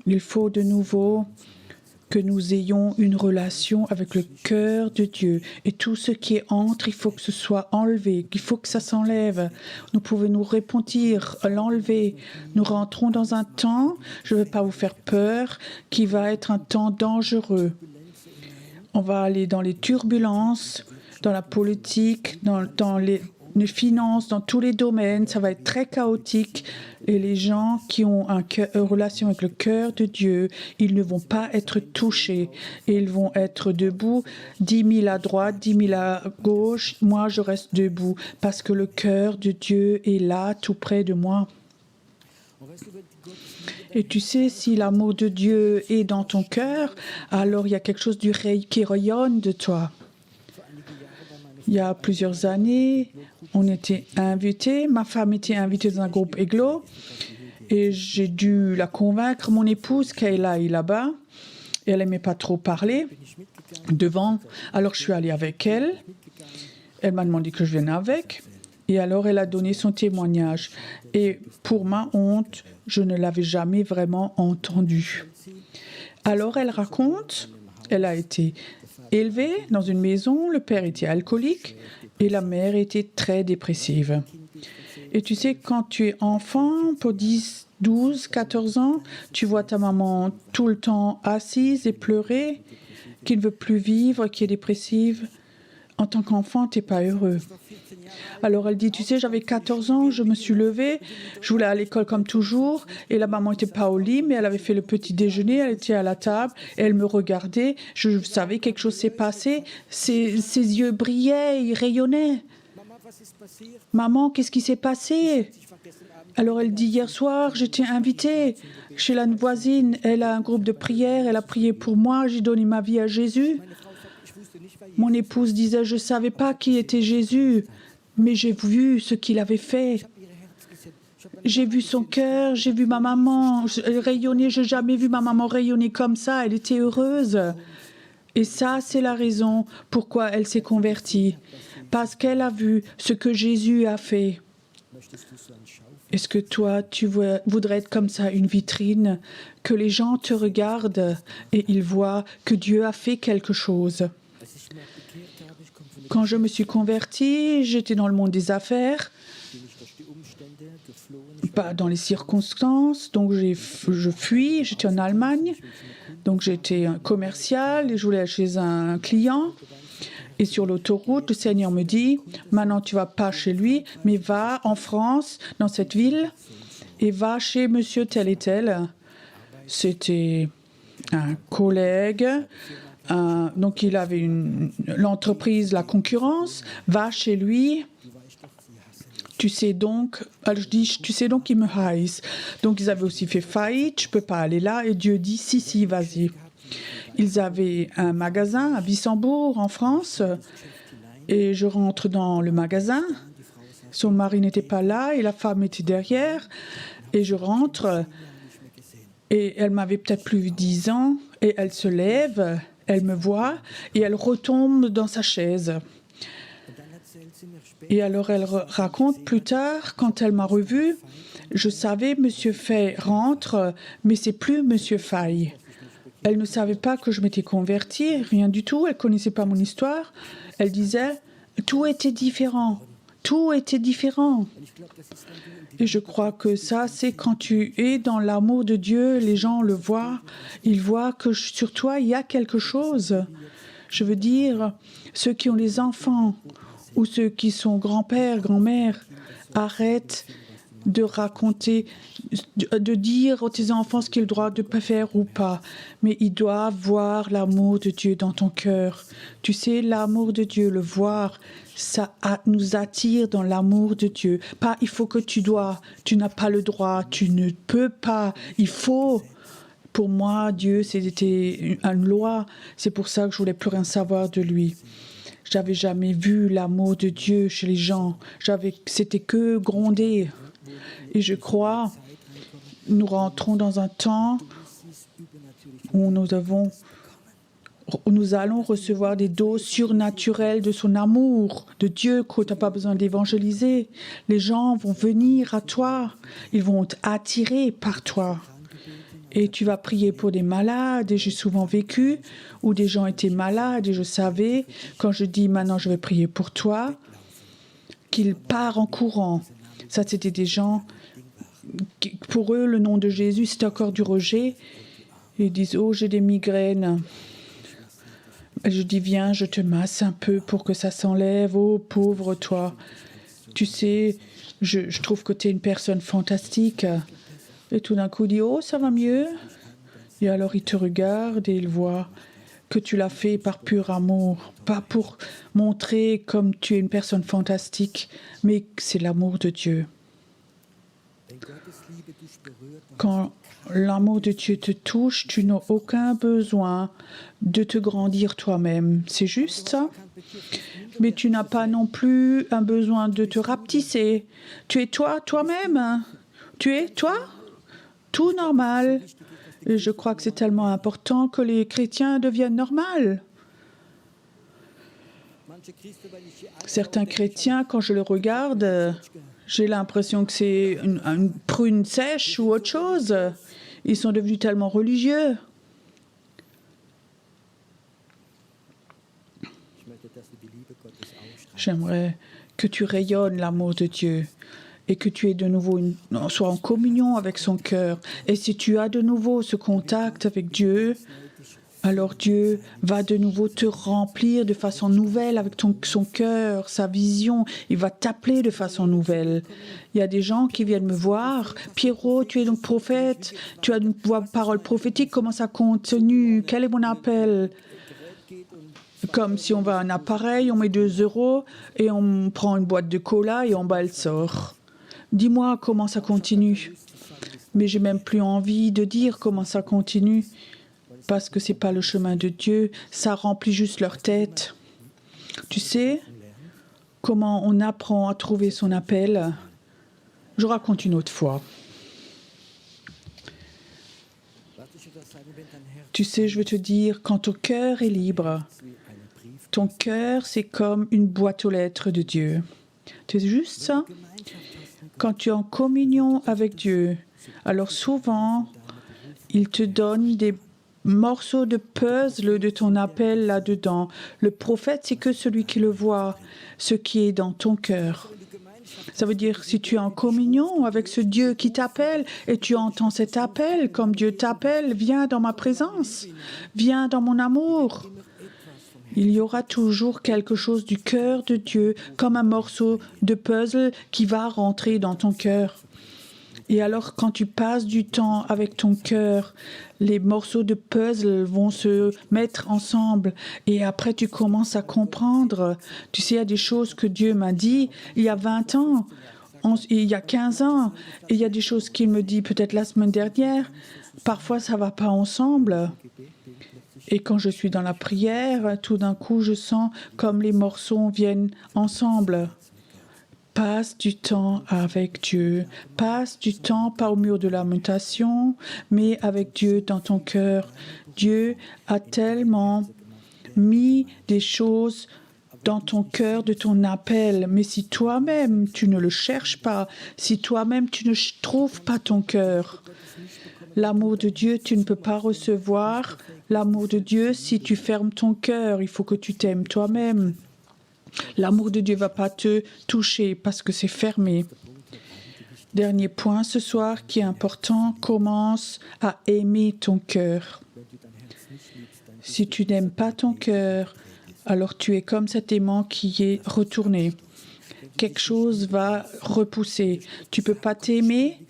Il faut de nouveau que nous ayons une relation avec le cœur de Dieu. Et tout ce qui entre, il faut que ce soit enlevé, il faut que ça s'enlève. Nous pouvons nous repentir, l'enlever. Nous rentrons dans un temps, je ne veux pas vous faire peur, qui va être un temps dangereux. On va aller dans les turbulences, dans la politique, dans les finances, dans tous les domaines. Ça va être très chaotique. Et les gens qui ont une relation avec le cœur de Dieu, ils ne vont pas être touchés. Et ils vont être debout, 10 000 à droite, 10 000 à gauche. Moi, je reste debout parce que le cœur de Dieu est là, tout près de moi. Et tu sais, si l'amour de Dieu est dans ton cœur, alors il y a quelque chose qui rayonne de toi. Il y a plusieurs années, on était invités, ma femme était invitée dans un groupe Églo et j'ai dû la convaincre, mon épouse, qu'elle aille là-bas. Et elle n'aimait pas trop parler devant. Alors je suis allée avec elle. Elle m'a demandé que je vienne avec. Et alors elle a donné son témoignage. Et pour ma honte, je ne l'avais jamais vraiment entendue. Alors elle raconte, elle a été élevée dans une maison, le père était alcoolique et la mère était très dépressive. Et tu sais, quand tu es enfant, pour 10, 12, 14 ans, tu vois ta maman tout le temps assise et pleurer, qui ne veut plus vivre, qui est dépressive. En tant qu'enfant, tu n'es pas heureux. Alors elle dit, tu sais, j'avais 14 ans, je me suis levée, je voulais aller à l'école comme toujours, et la maman n'était pas au lit, mais elle avait fait le petit déjeuner, elle était à la table, et elle me regardait, je savais quelque chose s'est passé, ses yeux brillaient, ils rayonnaient. Maman, qu'est-ce qui s'est passé? Alors elle dit, hier soir, j'étais invitée chez la voisine, elle a un groupe de prière, elle a prié pour moi, j'ai donné ma vie à Jésus. Mon épouse disait, je ne savais pas qui était Jésus, mais j'ai vu ce qu'il avait fait. J'ai vu son cœur, j'ai vu ma maman rayonner, je n'ai jamais vu ma maman rayonner comme ça, elle était heureuse. Et ça, c'est la raison pourquoi elle s'est convertie. parce qu'elle a vu ce que Jésus a fait. Möchtest du so ein Schaufenster? Est-ce que toi, tu voudrais être comme ça, une vitrine, que les gens te regardent et ils voient que Dieu a fait quelque chose? Als ich mich bekehrt habe, ich komme von der Quand je me suis convertie, j'étais dans le monde des affaires, bin ich durch die Umstände geflohen. pas dans les circonstances, donc je fuis, j'étais en Allemagne, donc j'étais un commercial et je voulais aller chez un client. Et sur l'autoroute, le Seigneur me dit, maintenant tu vas pas chez lui, mais va en France, dans cette ville, et va chez monsieur tel et tel. C'était un collègue, donc il avait l'entreprise, la concurrence, va chez lui. Tu sais donc, alors je dis, tu sais donc qu'il me haïssent. Donc ils avaient aussi fait faillite, je peux pas aller là, et Dieu dit, si, vas-y. Ils avaient un magasin à Wissembourg, en France, et je rentre dans le magasin. Son mari n'était pas là et la femme était derrière. Et je rentre, et elle m'avait peut-être plus de 10 ans, et elle se lève, elle me voit, et elle retombe dans sa chaise. Et alors elle raconte plus tard, quand elle m'a revue, je savais, Monsieur Fay rentre, mais c'est plus Monsieur Fay. Elle ne savait pas que je m'étais convertie, rien du tout. Elle ne connaissait pas mon histoire. Elle disait, tout était différent. Tout était différent. Et je crois que ça, c'est quand tu es dans l'amour de Dieu, les gens le voient. Ils voient que sur toi, il y a quelque chose. Je veux dire, ceux qui ont les enfants ou ceux qui sont grands-pères, grand-mères, arrêtent de raconter, de dire à tes enfants ce qu'ils ont le droit de faire ou pas. Mais ils doivent voir l'amour de Dieu dans ton cœur. Tu sais, l'amour de Dieu, le voir, ça nous attire dans l'amour de Dieu. Pas, il faut que tu n'as pas le droit, tu ne peux pas, il faut. Pour moi, Dieu, c'était une loi. C'est pour ça que je voulais plus rien savoir de lui. J'avais jamais vu l'amour de Dieu chez les gens. C'était que gronder. Et je crois, nous rentrons dans un temps où nous allons recevoir des doses surnaturelles de son amour, de Dieu, que tu n'as pas besoin d'évangéliser. Les gens vont venir à toi, ils vont être attirés par toi. Et tu vas prier pour des malades, et j'ai souvent vécu où des gens étaient malades, et je savais, quand je dis maintenant je vais prier pour toi, qu'ils partent en courant. Ça, c'était des gens, pour eux, le nom de Jésus, c'était encore du rejet. Ils disent, oh, j'ai des migraines. Et je dis, viens, je te masse un peu pour que ça s'enlève. Oh, pauvre toi. Tu sais, je trouve que tu es une personne fantastique. Et tout d'un coup, il dit, oh, ça va mieux. Et alors, il te regarde et il voit que tu l'as fait par pur amour. Pas pour montrer comme tu es une personne fantastique, mais c'est l'amour de Dieu. Quand l'amour de Dieu te touche, tu n'as aucun besoin de te grandir toi-même. C'est juste ça. Mais tu n'as pas non plus un besoin de te rapetisser. Tu es toi, toi-même. Tu es toi, tout normal. Et je crois que c'est tellement important que les chrétiens deviennent normaux. Certains chrétiens, quand je les regarde, j'ai l'impression que c'est une prune sèche ou autre chose. Ils sont devenus tellement religieux. J'aimerais que tu rayonnes l'amour de Dieu et que tu aies de nouveau sois en communion avec son cœur. Et si tu as de nouveau ce contact avec Dieu, alors Dieu va de nouveau te remplir de façon nouvelle avec son cœur, sa vision. Il va t'appeler de façon nouvelle. Il y a des gens qui viennent me voir. Pierrot, tu es donc prophète. Tu as une parole prophétique. Comment ça continue? Quel est mon appel? Comme si on va à un appareil, on met 2 € et on prend une boîte de cola et en bas elle sort. Dis-moi comment ça continue. Mais j'ai même plus envie de dire comment ça continue. Parce que ce n'est pas le chemin de Dieu, ça remplit juste leur tête. Tu sais comment on apprend à trouver son appel? Je raconte une autre fois. Tu sais, je veux te dire, quand ton cœur est libre, Ton cœur, c'est comme une boîte aux lettres de Dieu. C'est juste ça. Quand tu es en communion avec Dieu, alors souvent, il te donne des morceaux de puzzle de ton appel là-dedans. Le prophète, c'est que celui qui le voit, ce qui est dans ton cœur. Ça veut dire, si tu es en communion avec ce Dieu qui t'appelle et tu entends cet appel comme Dieu t'appelle, viens dans ma présence, viens dans mon amour. Il y aura toujours quelque chose du cœur de Dieu, comme un morceau de puzzle qui va rentrer dans ton cœur. Et alors, quand tu passes du temps avec ton cœur, les morceaux de puzzle vont se mettre ensemble. Et après, tu commences à comprendre. Tu sais, il y a des choses que Dieu m'a dit il y a 20 ans, il y a 15 ans. Et il y a des choses qu'il me dit peut-être la semaine dernière. Parfois, ça ne va pas ensemble. Et quand je suis dans la prière, tout d'un coup, je sens comme les morceaux viennent ensemble. Passe du temps avec Dieu. Passe du temps, pas au mur de lamentation, mais avec Dieu dans ton cœur. Dieu a tellement mis des choses dans ton cœur de ton appel. Mais si toi-même, tu ne le cherches pas, si toi-même, tu ne trouves pas ton cœur, l'amour de Dieu, tu ne peux pas recevoir l'amour de Dieu si tu fermes ton cœur. Il faut que tu t'aimes toi-même. L'amour de Dieu ne va pas te toucher parce que c'est fermé. Dernier point ce soir qui est important, commence à aimer ton cœur. Si tu n'aimes pas ton cœur, alors tu es comme cet aimant qui est retourné. Quelque chose va repousser. Tu ne peux pas t'aimer.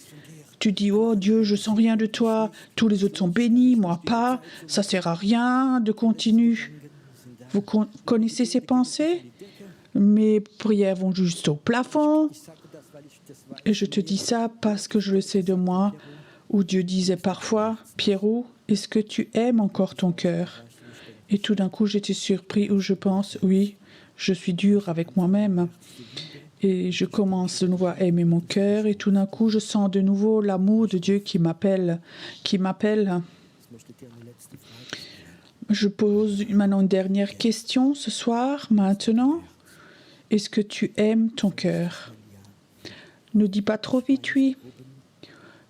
Tu dis, oh Dieu, je sens rien de toi. Tous les autres sont bénis, moi pas. Ça ne sert à rien de continuer. Vous connaissez ces pensées? Mes prières vont juste au plafond. Et je te dis ça parce que je le sais de moi, où Dieu disait parfois, Pierrot, est-ce que tu aimes encore ton cœur? Et tout d'un coup, j'étais surpris où je pense, oui, je suis dur avec moi-même. Et je commence de nouveau à aimer mon cœur. Et tout d'un coup, je sens de nouveau l'amour de Dieu qui m'appelle. Je pose maintenant une dernière question ce soir, maintenant. Est-ce que tu aimes ton cœur? Ne dis pas trop vite oui.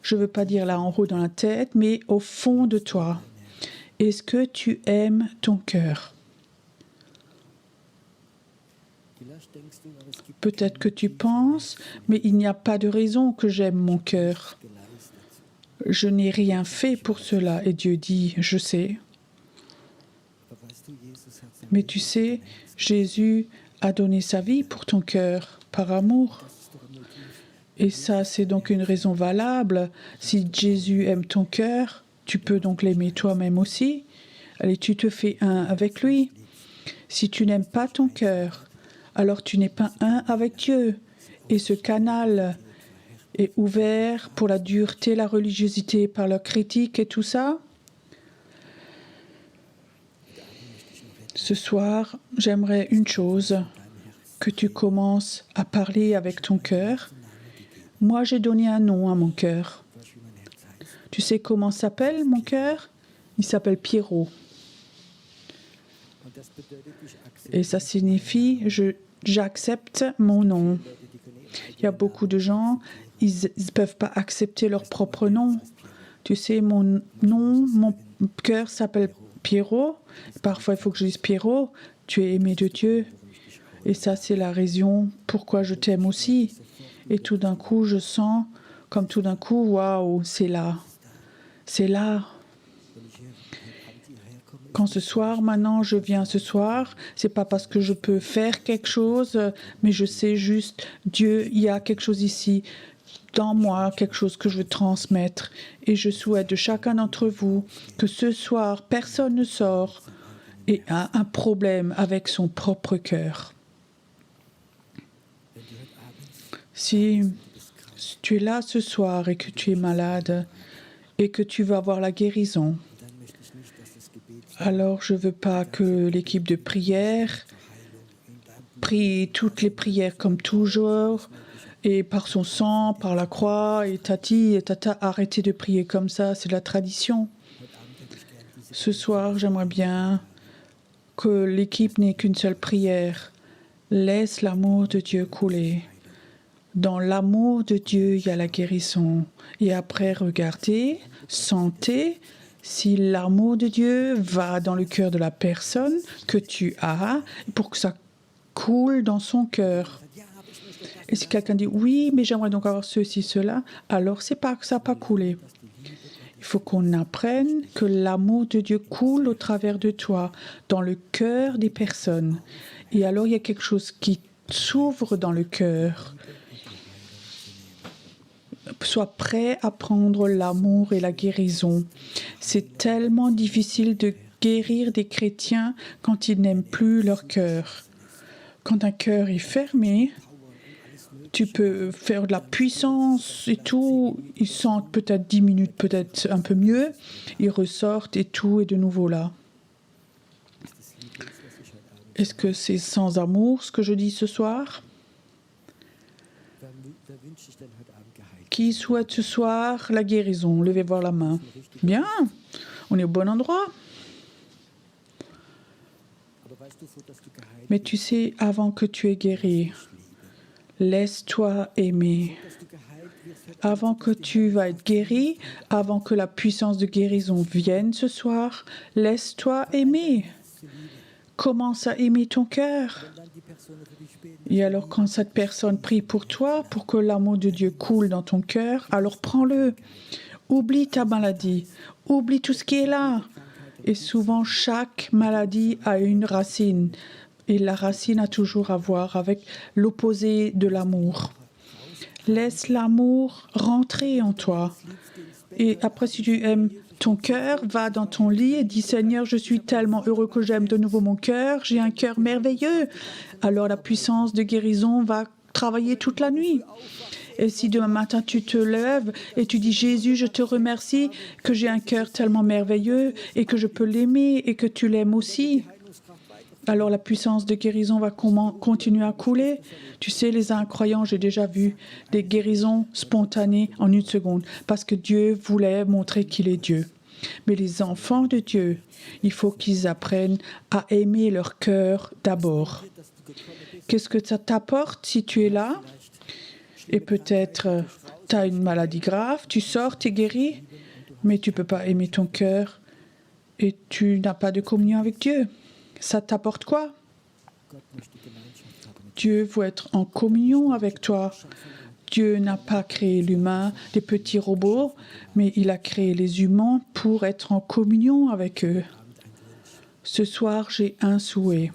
Je ne veux pas dire là en haut dans la tête, mais au fond de toi. Est-ce que tu aimes ton cœur? Peut-être que tu penses, mais il n'y a pas de raison que j'aime mon cœur. Je n'ai rien fait pour cela. Et Dieu dit, je sais. Mais tu sais, Jésus a donné sa vie pour ton cœur, par amour. Et ça, c'est donc une raison valable. Si Jésus aime ton cœur, tu peux donc l'aimer toi-même aussi. Allez, tu te fais un avec lui. Si tu n'aimes pas ton cœur, alors tu n'es pas un avec Dieu. Et ce canal est ouvert pour la dureté, la religiosité, par leur critique et tout ça. Ce soir, j'aimerais une chose, que tu commences à parler avec ton cœur. Moi, j'ai donné un nom à mon cœur. Tu sais comment s'appelle mon cœur? Il s'appelle Pierrot. Et ça signifie j'accepte mon nom. Il y a beaucoup de gens, ils ne peuvent pas accepter leur propre nom. Tu sais, mon nom, mon cœur s'appelle Pierrot. Parfois, il faut que je dise Pierrot, tu es aimé de Dieu. Et ça, c'est la raison pourquoi je t'aime aussi. Et tout d'un coup, je sens, comme tout d'un coup, waouh, c'est là. C'est là. Quand ce soir, maintenant, je viens ce soir, c'est pas parce que je peux faire quelque chose, mais je sais juste, Dieu, il y a quelque chose ici, dans moi, quelque chose que je veux transmettre. Et je souhaite de chacun d'entre vous que ce soir, personne ne sort et a un problème avec son propre cœur. Si tu es là ce soir et que tu es malade et que tu vas avoir la guérison, alors je ne veux pas que l'équipe de prière prie toutes les prières comme toujours et par son sang, par la croix et tati et tata, arrêtez de prier comme ça, c'est la tradition. Ce soir, j'aimerais bien que l'équipe n'ait qu'une seule prière. Laisse l'amour de Dieu couler. Dans l'amour de Dieu, il y a la guérison. Et après, regardez, sentez si l'amour de Dieu va dans le cœur de la personne que tu as pour que ça coule dans son cœur. Et si quelqu'un dit « Oui, mais j'aimerais donc avoir ceci, cela », alors c'est pas que ça n'a pas coulé. Il faut qu'on apprenne que l'amour de Dieu coule au travers de toi, dans le cœur des personnes. Et alors il y a quelque chose qui s'ouvre dans le cœur. Sois prêt à prendre l'amour et la guérison. C'est tellement difficile de guérir des chrétiens quand ils n'aiment plus leur cœur. Quand un cœur est fermé, tu peux faire de la puissance et tout. Ils sentent peut-être 10 minutes, peut-être un peu mieux. Ils ressortent et tout est de nouveau là. Est-ce que c'est sans amour ce que je dis ce soir? Qui souhaite ce soir la guérison? Levez voir la main. Bien, on est au bon endroit. Mais tu sais, avant que tu aies guéri, laisse-toi aimer. Avant que tu vas être guéri, avant que la puissance de guérison vienne ce soir, laisse-toi aimer. Commence à aimer ton cœur. Et alors quand cette personne prie pour toi, pour que l'amour de Dieu coule dans ton cœur, alors prends-le. Oublie ta maladie. Oublie tout ce qui est là. Et souvent, chaque maladie a une racine. Et la racine a toujours à voir avec l'opposé de l'amour. Laisse l'amour rentrer en toi. Et après, si tu aimes ton cœur, va dans ton lit et dis « Seigneur, je suis tellement heureux que j'aime de nouveau mon cœur. J'ai un cœur merveilleux. » Alors la puissance de guérison va travailler toute la nuit. Et si demain matin tu te lèves et tu dis « Jésus, je te remercie que j'ai un cœur tellement merveilleux et que je peux l'aimer et que tu l'aimes aussi. » Alors la puissance de guérison va continuer à couler. Tu sais, les incroyants, j'ai déjà vu des guérisons spontanées en une seconde parce que Dieu voulait montrer qu'il est Dieu. Mais les enfants de Dieu, il faut qu'ils apprennent à aimer leur cœur d'abord. Qu'est-ce que ça t'apporte si tu es là? Et peut-être tu as une maladie grave, tu sors, tu es guéri, mais tu ne peux pas aimer ton cœur et tu n'as pas de communion avec Dieu. Ça t'apporte quoi? Dieu veut être en communion avec toi. Dieu n'a pas créé l'humain, des petits robots, mais il a créé les humains pour être en communion avec eux. Ce soir, j'ai un souhait.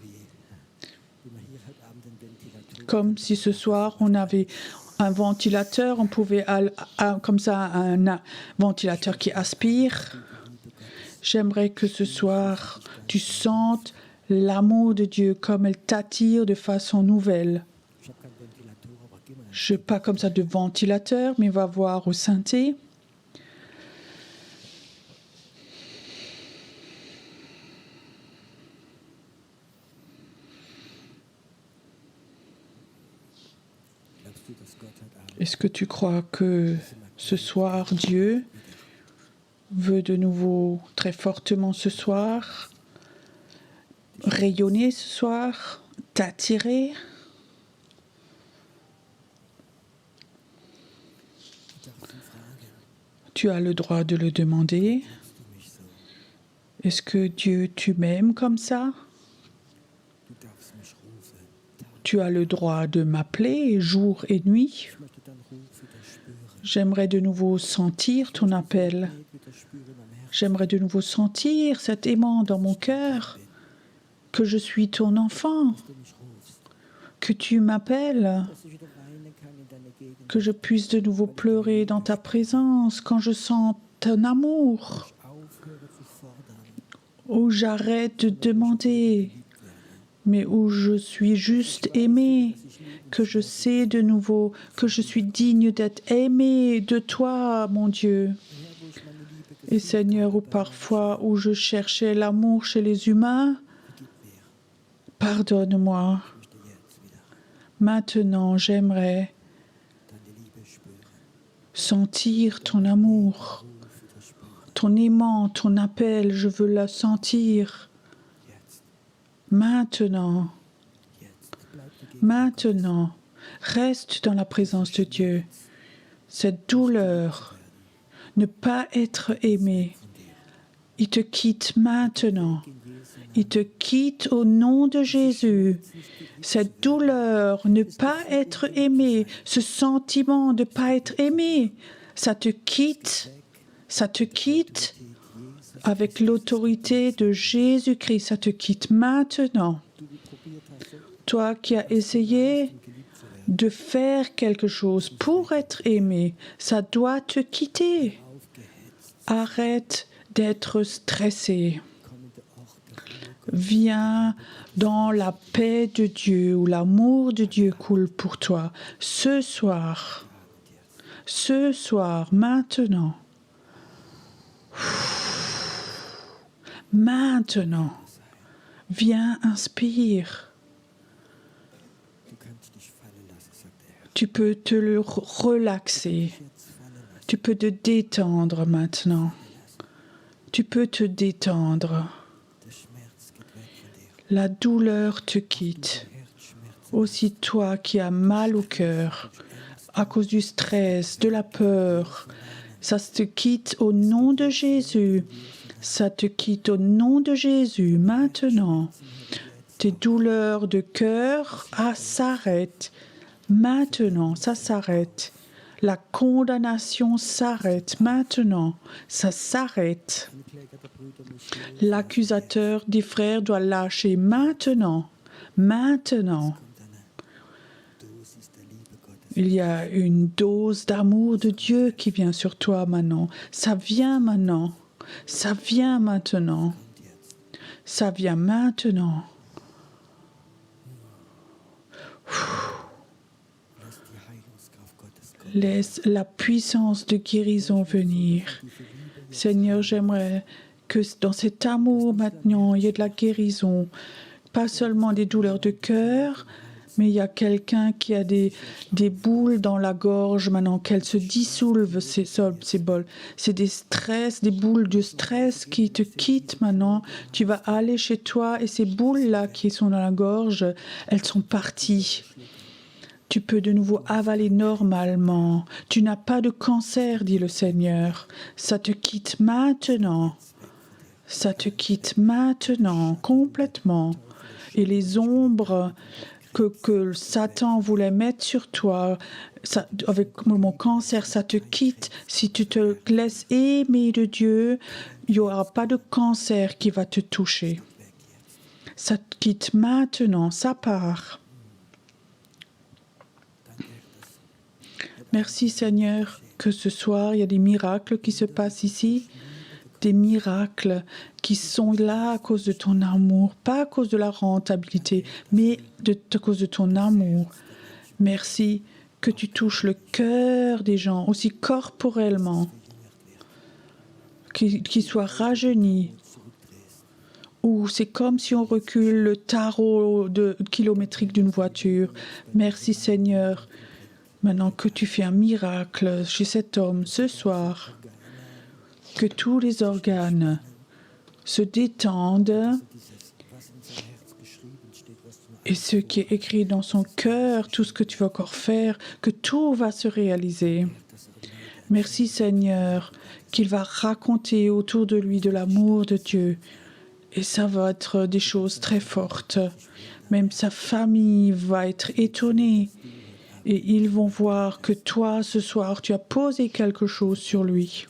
Comme si ce soir, on avait un ventilateur, on pouvait, comme ça, un ventilateur qui aspire. J'aimerais que ce soir, tu sentes l'amour de Dieu comme elle t'attire de façon nouvelle. Je n'ai pas comme ça de ventilateur, mais va voir au synthé. Est-ce que tu crois que ce soir, Dieu veut de nouveau très fortement ce soir rayonner ce soir, t'attirer? Tu as le droit de le demander. Est-ce que Dieu, tu m'aimes comme ça? Tu as le droit de m'appeler jour et nuit. J'aimerais de nouveau sentir ton appel. J'aimerais de nouveau sentir cet aimant dans mon cœur, que je suis ton enfant, que tu m'appelles, que je puisse de nouveau pleurer dans ta présence quand je sens ton amour, où j'arrête de demander, mais où je suis juste aimé, que je sais de nouveau que je suis digne d'être aimé de toi, mon Dieu. Et Seigneur, où parfois où je cherchais l'amour chez les humains, pardonne-moi. Maintenant, j'aimerais sentir ton amour, ton aimant, ton appel, je veux la sentir. Maintenant, maintenant, reste dans la présence de Dieu. Cette douleur, ne pas être aimé, il te quitte maintenant. Il te quitte au nom de Jésus. Cette douleur, ne pas être aimé, ce sentiment de ne pas être aimé, ça te quitte avec l'autorité de Jésus-Christ, ça te quitte maintenant. Toi qui as essayé de faire quelque chose pour être aimé, ça doit te quitter. Arrête d'être stressé. Viens dans la paix de Dieu, où l'amour de Dieu coule pour toi. Ce soir, maintenant. Maintenant, viens, inspire. Tu peux te le relaxer. Tu peux te détendre maintenant. Tu peux te détendre. La douleur te quitte. Aussi toi qui as mal au cœur, à cause du stress, de la peur, ça te quitte au nom de Jésus. Ça te quitte au nom de Jésus maintenant. Tes douleurs de cœur, s'arrêtent. Maintenant, ça s'arrête. La condamnation s'arrête maintenant. Ça s'arrête. L'accusateur des frères doit lâcher maintenant. Maintenant. Il y a une dose d'amour de Dieu qui vient sur toi maintenant. Ça vient maintenant. Ça vient maintenant. Ça vient maintenant. Laisse la puissance de guérison venir. Seigneur, j'aimerais que dans cet amour maintenant, il y ait de la guérison. Pas seulement des douleurs de cœur, mais il y a quelqu'un qui a des boules dans la gorge maintenant, qu'elles se dissolvent, ces bols. C'est des stress, des boules de stress qui te quittent maintenant. Tu vas aller chez toi et ces boules-là qui sont dans la gorge, elles sont parties. Tu peux de nouveau avaler normalement. Tu n'as pas de cancer, dit le Seigneur. Ça te quitte maintenant. Ça te quitte maintenant, complètement. Et les ombres que Satan voulait mettre sur toi, avec mon cancer, ça te quitte. Si tu te laisses aimer de Dieu, il n'y aura pas de cancer qui va te toucher. Ça te quitte maintenant, ça part. Merci Seigneur que ce soir, il y a des miracles qui se passent ici, des miracles qui sont là à cause de ton amour, pas à cause de la rentabilité, mais à cause de ton amour. Merci que tu touches le cœur des gens, aussi corporellement, qu'ils soient rajeunis, ou c'est comme si on recule le tarot kilométrique d'une voiture. Merci Seigneur. Maintenant que tu fais un miracle chez cet homme ce soir, que tous les organes se détendent et ce qui est écrit dans son cœur, tout ce que tu vas encore faire, que tout va se réaliser. Merci Seigneur, qu'il va raconter autour de lui de l'amour de Dieu. Et ça va être des choses très fortes. Même sa famille va être étonnée. Et ils vont voir que toi, ce soir, tu as posé quelque chose sur lui.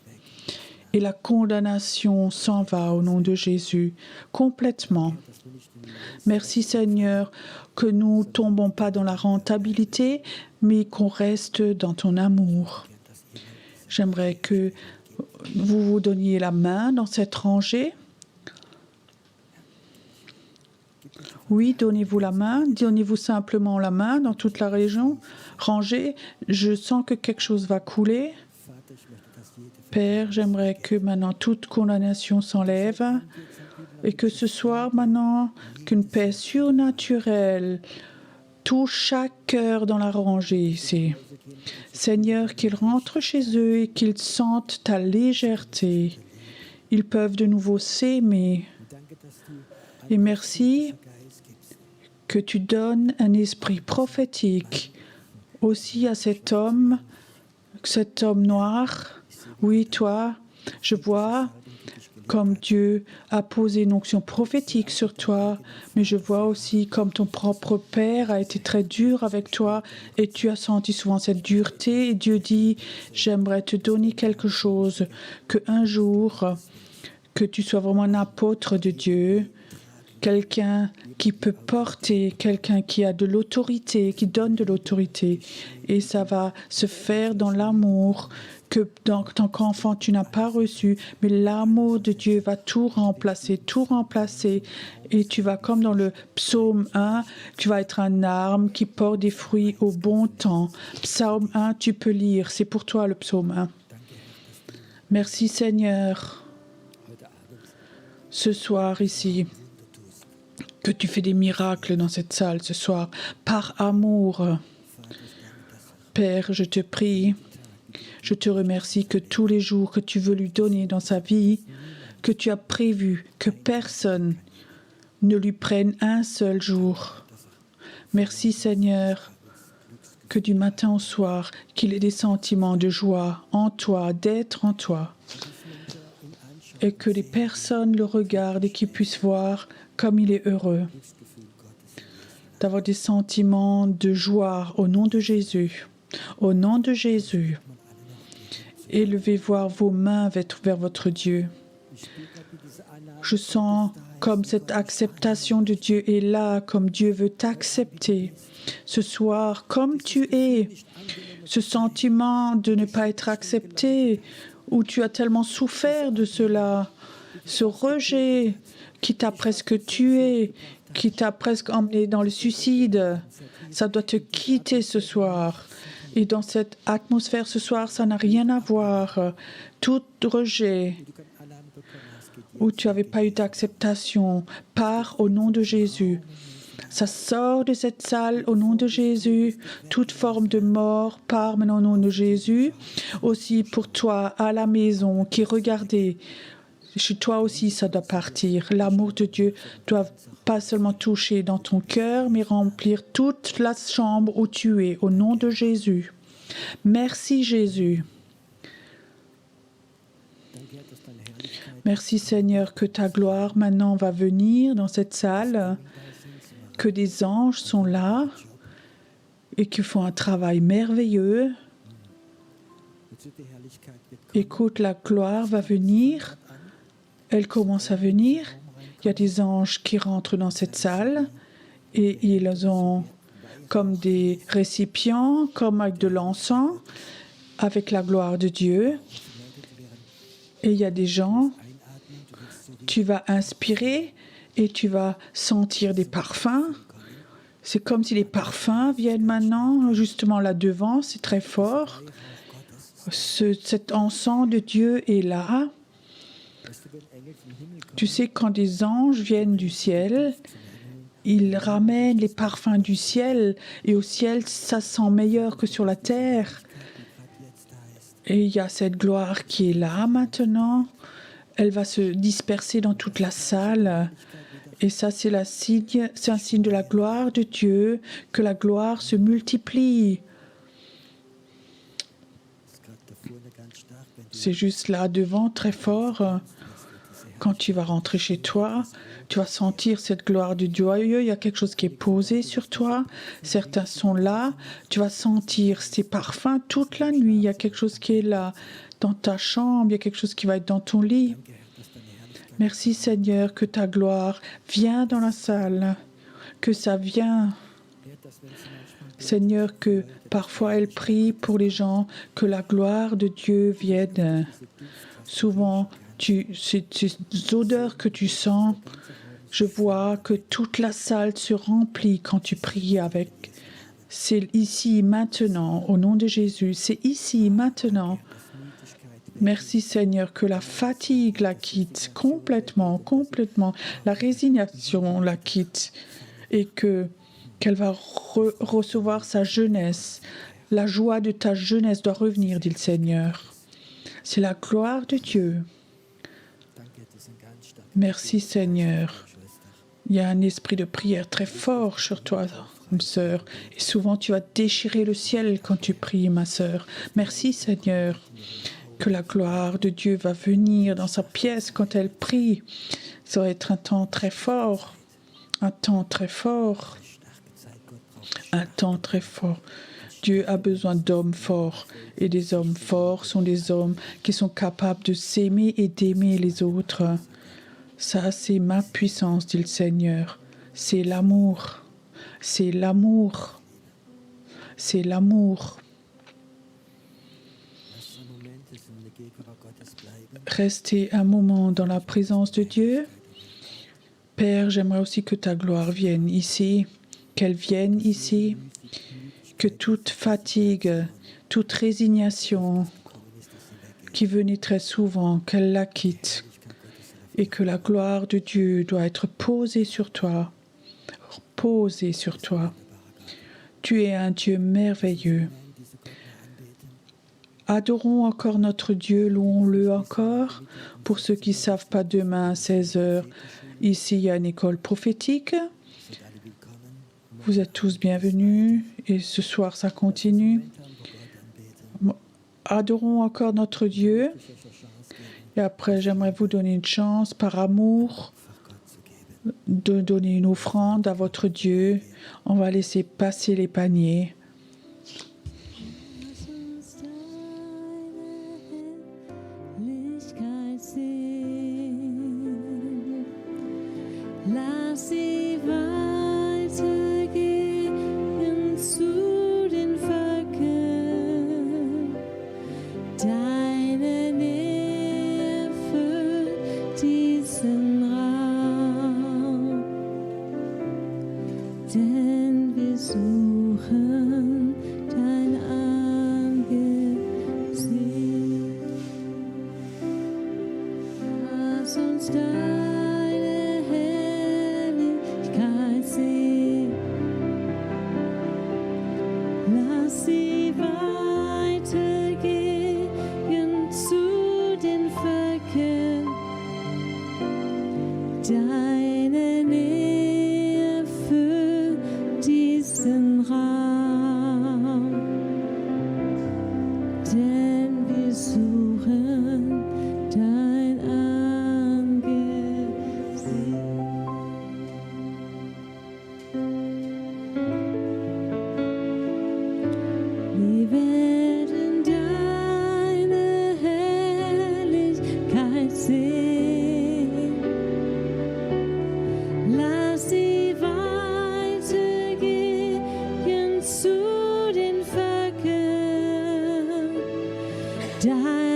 Et la condamnation s'en va au nom de Jésus, complètement. Merci Seigneur, que nous ne tombons pas dans la rentabilité, mais qu'on reste dans ton amour. J'aimerais que vous vous donniez la main dans cette rangée. Oui, donnez-vous la main, donnez-vous simplement la main dans toute la région. Rangée, je sens que quelque chose va couler. Père, j'aimerais que maintenant toute condamnation s'enlève et que ce soir maintenant, qu'une paix surnaturelle touche chaque cœur dans la rangée ici. Seigneur, qu'ils rentrent chez eux et qu'ils sentent ta légèreté. Ils peuvent de nouveau s'aimer. Et merci que tu donnes un esprit prophétique aussi à cet homme noir. Oui, toi, je vois comme Dieu a posé une onction prophétique sur toi, mais je vois aussi comme ton propre père a été très dur avec toi et tu as senti souvent cette dureté. Et Dieu dit, j'aimerais te donner quelque chose, que un jour, que tu sois vraiment un apôtre de Dieu, quelqu'un qui peut porter, quelqu'un qui a de l'autorité, qui donne de l'autorité. Et ça va se faire dans l'amour que dans tant qu'enfant tu n'as pas reçu, mais l'amour de Dieu va tout remplacer, et tu vas comme dans le psaume 1, tu vas être un arbre qui porte des fruits au bon temps. Psaume 1, tu peux lire, c'est pour toi le psaume 1. Merci Seigneur, ce soir ici, que tu fais des miracles dans cette salle ce soir, par amour. Père, je te prie, je te remercie que tous les jours que tu veux lui donner dans sa vie, que tu as prévu que personne ne lui prenne un seul jour. Merci Seigneur, que du matin au soir, qu'il ait des sentiments de joie en toi, d'être en toi, et que les personnes le regardent et qu'ils puissent voir comme il est heureux, d'avoir des sentiments de joie au nom de Jésus. Au nom de Jésus, élevez voir vos mains vers votre Dieu. Je sens comme cette acceptation de Dieu est là, comme Dieu veut t'accepter ce soir, comme tu es. Ce sentiment de ne pas être accepté, où tu as tellement souffert de cela, ce rejet qui t'a presque tué, qui t'a presque emmené dans le suicide, ça doit te quitter ce soir. Et dans cette atmosphère ce soir, ça n'a rien à voir. Tout rejet, où tu n'avais pas eu d'acceptation, part au nom de Jésus. Ça sort de cette salle au nom de Jésus. Toute forme de mort part maintenant au nom de Jésus. Aussi pour toi, à la maison, qui regardez, chez toi aussi, ça doit partir. L'amour de Dieu doit pas seulement toucher dans ton cœur, mais remplir toute la chambre où tu es, au nom de Jésus. Merci Jésus. Merci Seigneur que ta gloire maintenant va venir dans cette salle, que des anges sont là et qui font un travail merveilleux. Écoute, la gloire va venir. Elle commence à venir. Il y a des anges qui rentrent dans cette salle et ils ont comme des récipients, comme avec de l'encens, avec la gloire de Dieu. Et il y a des gens, tu vas inspirer et tu vas sentir des parfums. C'est comme si les parfums viennent maintenant, justement là devant, c'est très fort. Cet encens de Dieu est là. Tu sais, quand des anges viennent du ciel, ils ramènent les parfums du ciel, et au ciel, ça sent meilleur que sur la terre. Et il y a cette gloire qui est là maintenant. Elle va se disperser dans toute la salle. Et ça, c'est un signe de la gloire de Dieu, que la gloire se multiplie. C'est juste là devant, très fort. Quand tu vas rentrer chez toi, tu vas sentir cette gloire de Dieu. Il y a quelque chose qui est posé sur toi. Certains sont là. Tu vas sentir ces parfums toute la nuit. Il y a quelque chose qui est là dans ta chambre. Il y a quelque chose qui va être dans ton lit. Merci Seigneur que ta gloire vient dans la salle, que ça vient. Seigneur, que parfois elle prie pour les gens, que la gloire de Dieu vienne. Souvent, ces odeurs que tu sens, je vois que toute la salle se remplit quand tu pries avec. C'est ici, maintenant, au nom de Jésus, c'est ici, maintenant. Merci Seigneur que la fatigue la quitte complètement, la résignation la quitte et qu'elle va recevoir sa jeunesse. La joie de ta jeunesse doit revenir, dit le Seigneur. C'est la gloire de Dieu. Merci Seigneur. Il y a un esprit de prière très fort sur toi, ma sœur. Et souvent, tu vas déchirer le ciel quand tu pries, ma sœur. Merci, Seigneur, que la gloire de Dieu va venir dans sa pièce quand elle prie. Ça va être un temps très fort. Un temps très fort. Un temps très fort. Dieu a besoin d'hommes forts. Et des hommes forts sont des hommes qui sont capables de s'aimer et d'aimer les autres. Ça, c'est ma puissance, dit le Seigneur. C'est l'amour. C'est l'amour. C'est l'amour. Restez un moment dans la présence de Dieu. Père, j'aimerais aussi que ta gloire vienne ici, qu'elle vienne ici, que toute fatigue, toute résignation qui venait très souvent, qu'elle la quitte, et que la gloire de Dieu doit être posée sur toi, posée sur toi. Tu es un Dieu merveilleux. Adorons encore notre Dieu, louons-le encore. Pour ceux qui ne savent pas, demain à 16h, ici il y a une école prophétique. Vous êtes tous bienvenus et ce soir ça continue. Adorons encore notre Dieu. Et après, j'aimerais vous donner une chance, par amour, de donner une offrande à votre Dieu. On va laisser passer les paniers. Lass sie weitergehen zu den Völkern. Deine Nähe füllt diesen Raum. Denn wir suchen dein Angesicht. Lass uns deine Herrlichkeit sehen. Lass sie weitergehen zu den Völkern. Deine Nähe füllt diesen Raum. Denn wir suchen dein Angesicht. Wir werden deine Herrlichkeit sehen. Lass sie weitergehen zu den Völkern. Deine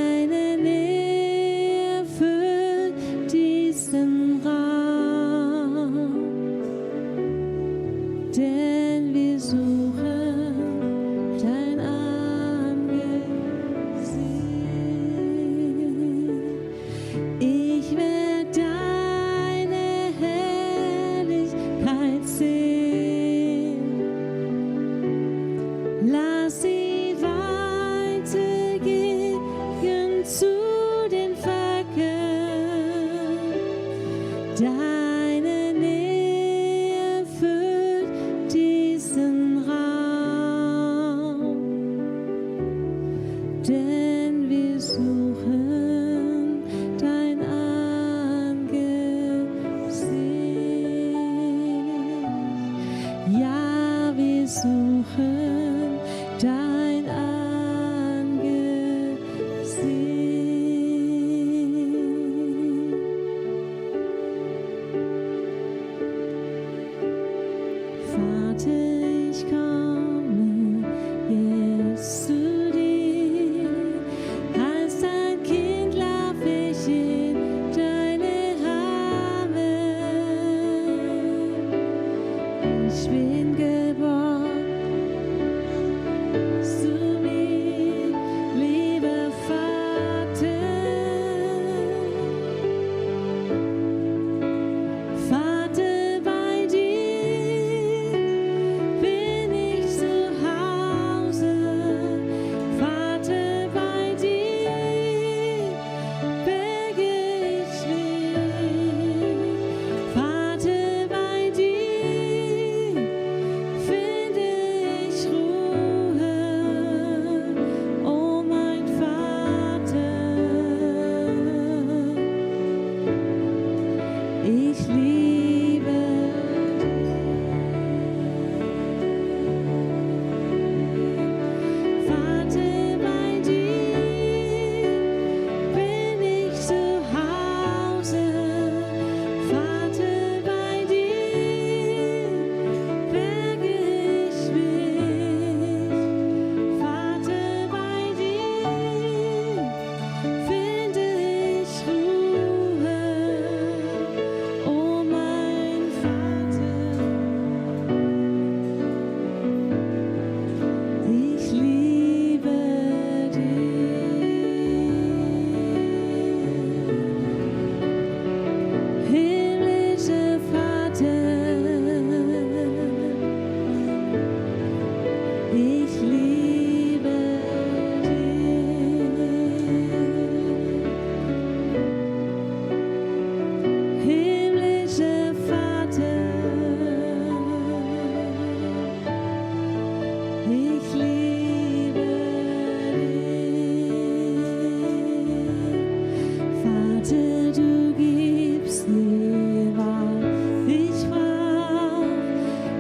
Vater, du gibst mir, was ich brauch.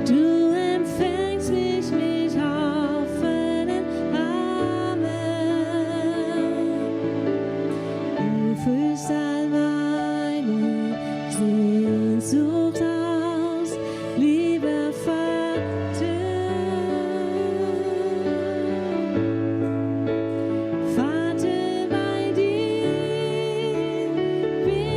Du empfängst mich mit offenen Armen. Du füllst all meine Sehnsucht aus, lieber Vater. Vater, bei dir bin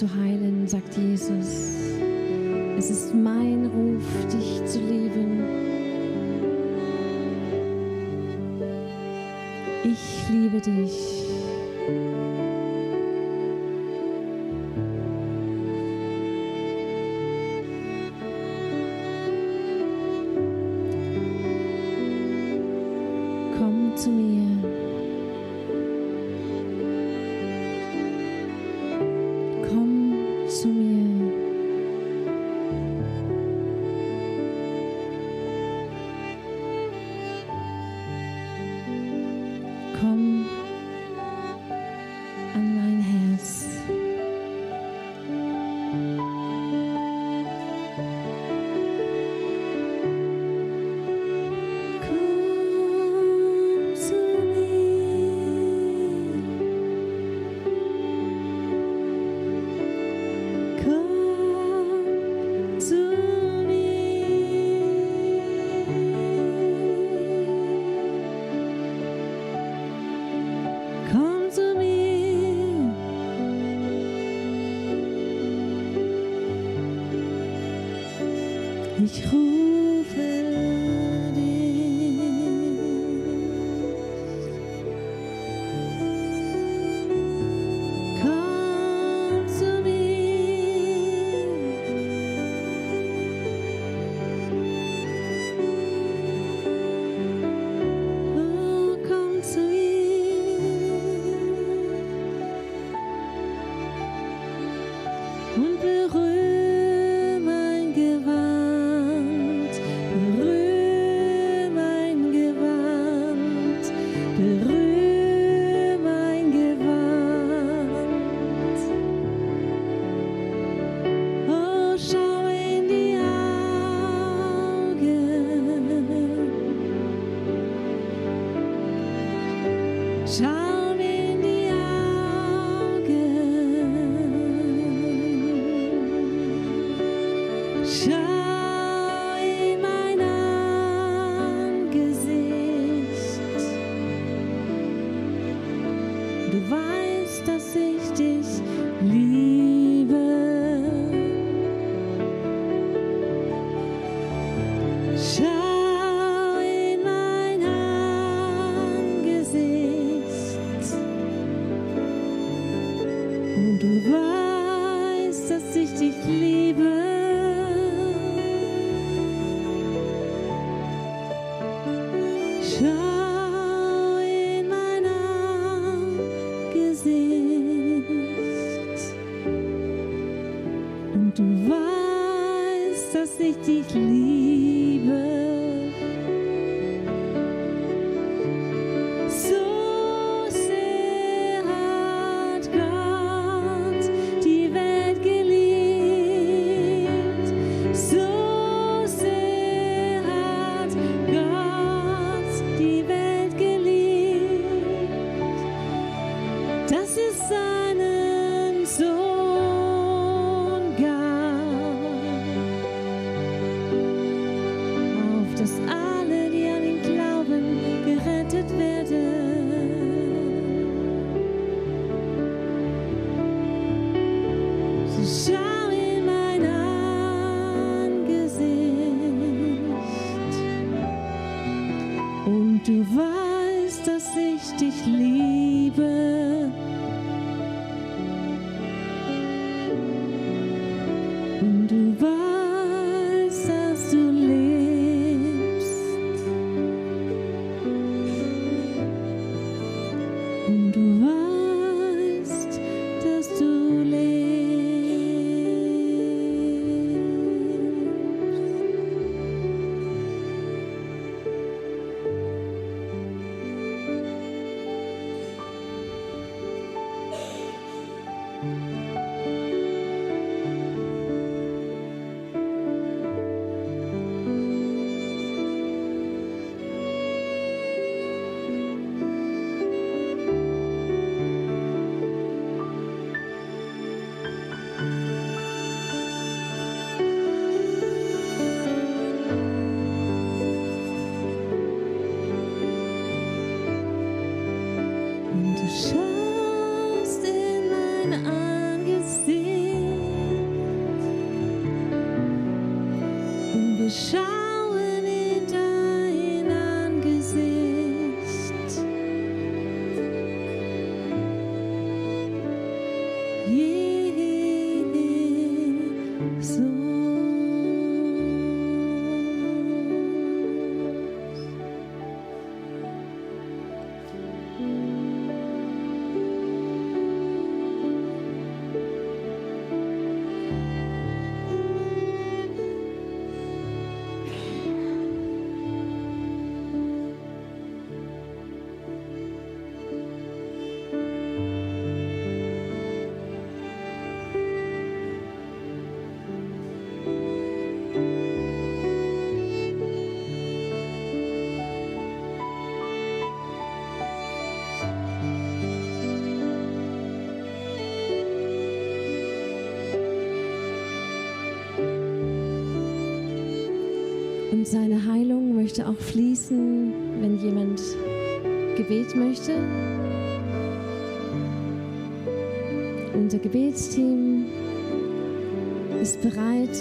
zu heilen, sagt Jesus. Es ist mein Ruf, dich zu lieben. Ich liebe dich. Komm zu mir. Komm zu mir. Komm an mein Herz. Komm zu mir. Komm zu mir. Komm zu mir. Ich rufe dich. Komm zu mir. Oh, komm zu mir. Und berühr mein Gewand, berühr mein Gewand, berühr mein Gewand. Oh, schau in die Augen, schau mir in die Augen. Schau in mein Angesicht. Du weißt, dass ich dich liebe. Schau in mein Angesicht. Und du weißt, dass ich dich liebe. Schau in mein Angesicht. Und du weißt, dass ich dich liebe. So sehr hat Gott die Welt geliebt. So sehr hat Gott die Welt geliebt, dass es seinen Sohn gab, auf dass alle, die an ihn glauben, gerettet werden. So schau in mein Angesicht und du weißt, dass ich dich liebe. Und du weißt, dass du lebst. Und du weißt, dass du lebst. schauen in dein Angesicht. Und seine Heilung möchte auch fließen, wenn jemand Gebet möchte. Unser Gebetsteam ist bereit.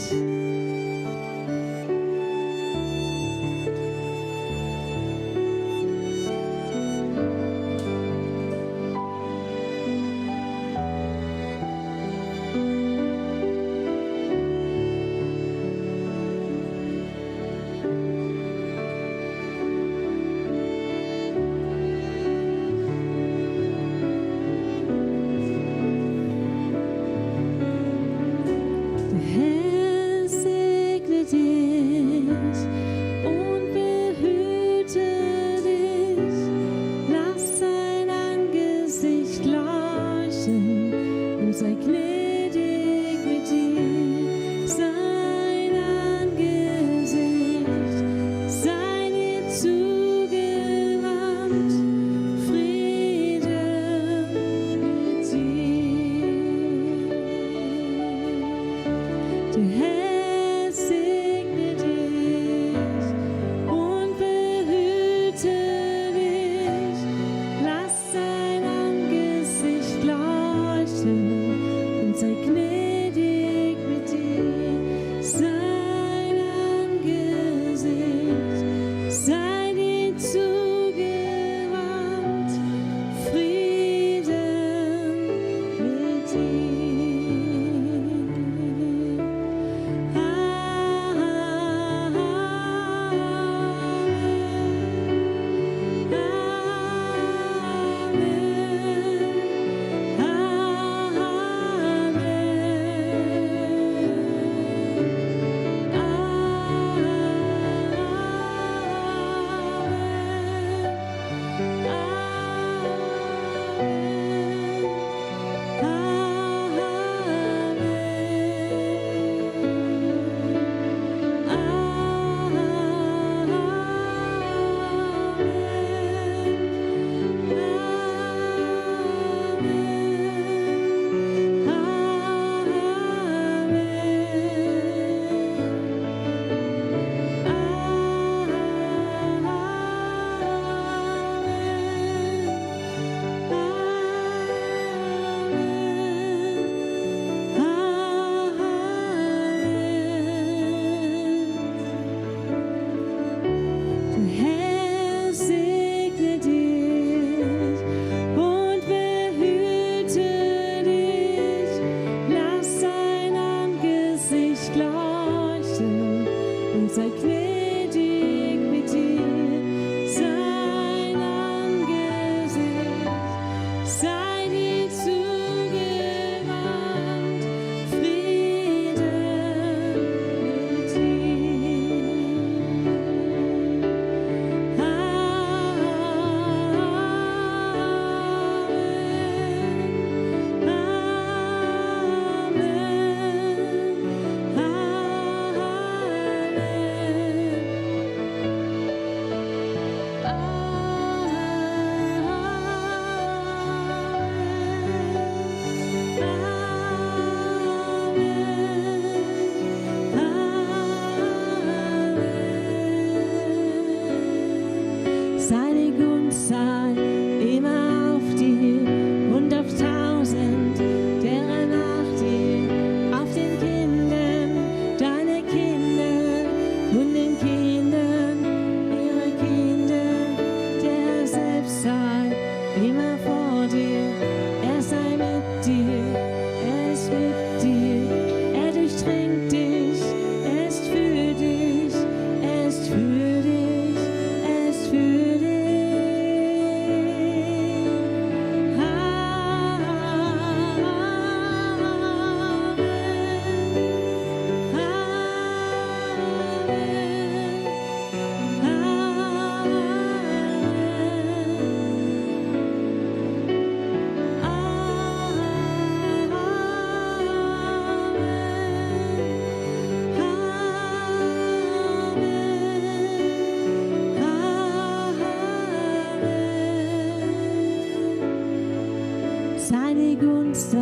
selbst sei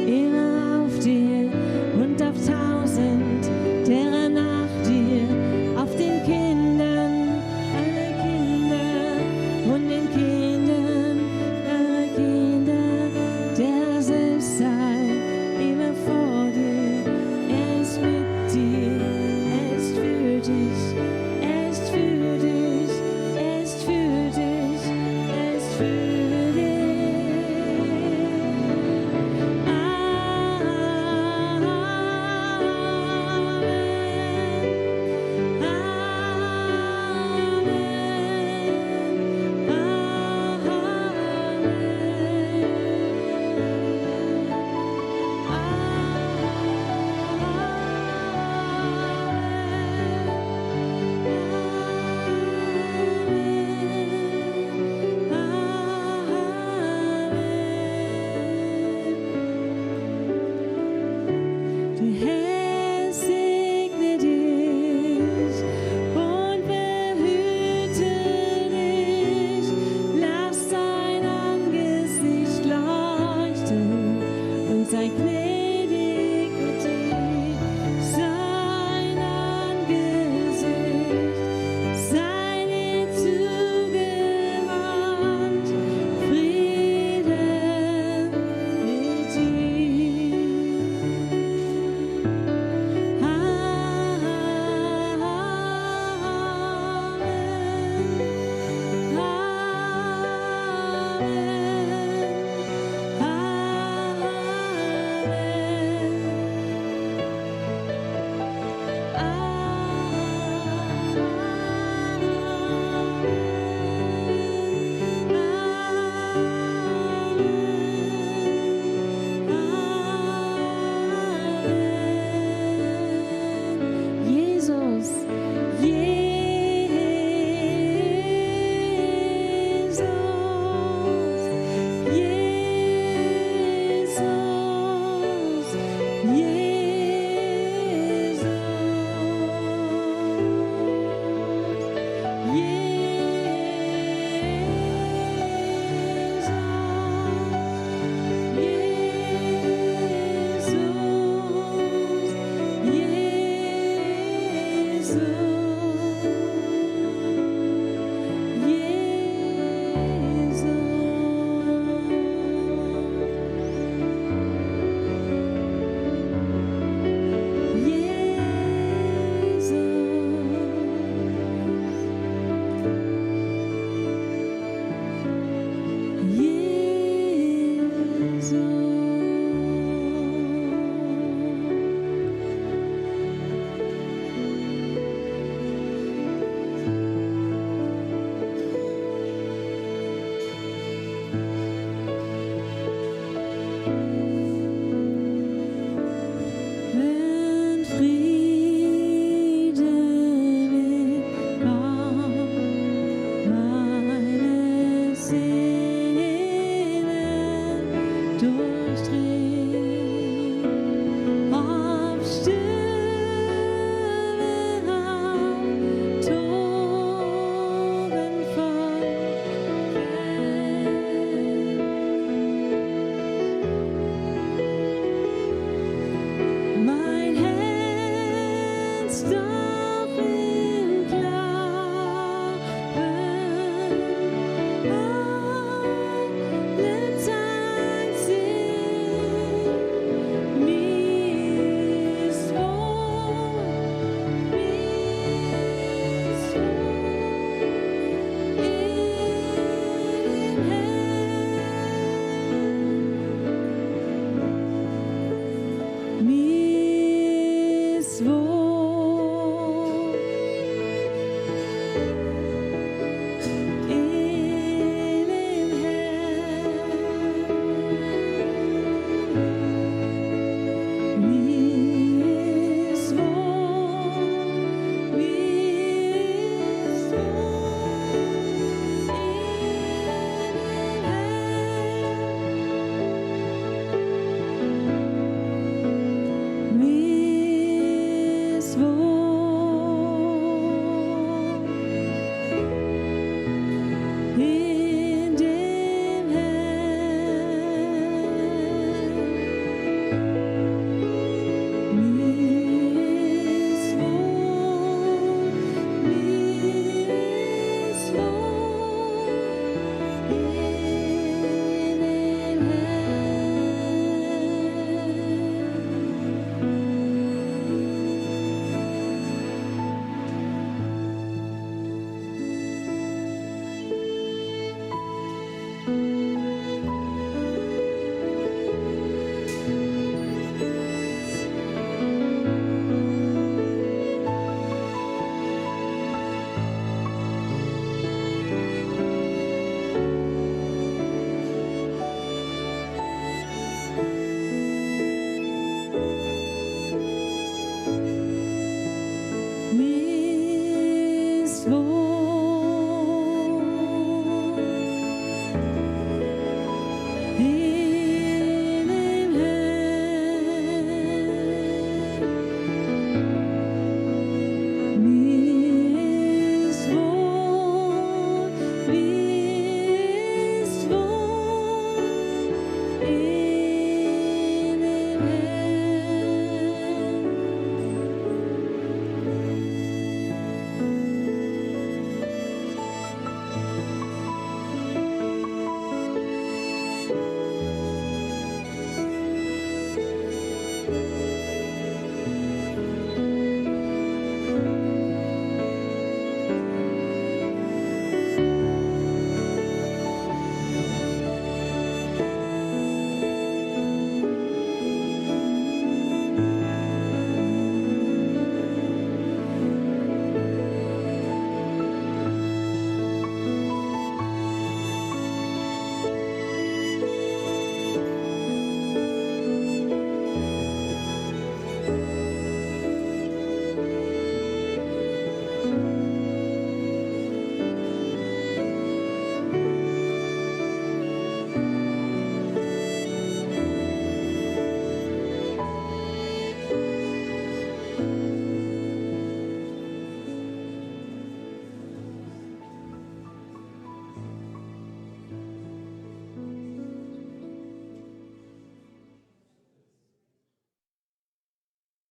immer auf dir und auf 1000 derer nach dir, auf den Kindern aller Kinder und den Kindern aller Kinder, der selbst sei immer vor dir. Er ist mit dir, er ist für dich, er ist für dich, er ist für dich, er ist für dich. Der Herr segne dich und behüte dich, lass sein Angesicht leuchten und sei gnädig mit dir. Sein Angesicht sei dir zugewandt, Frieden mit dir. wo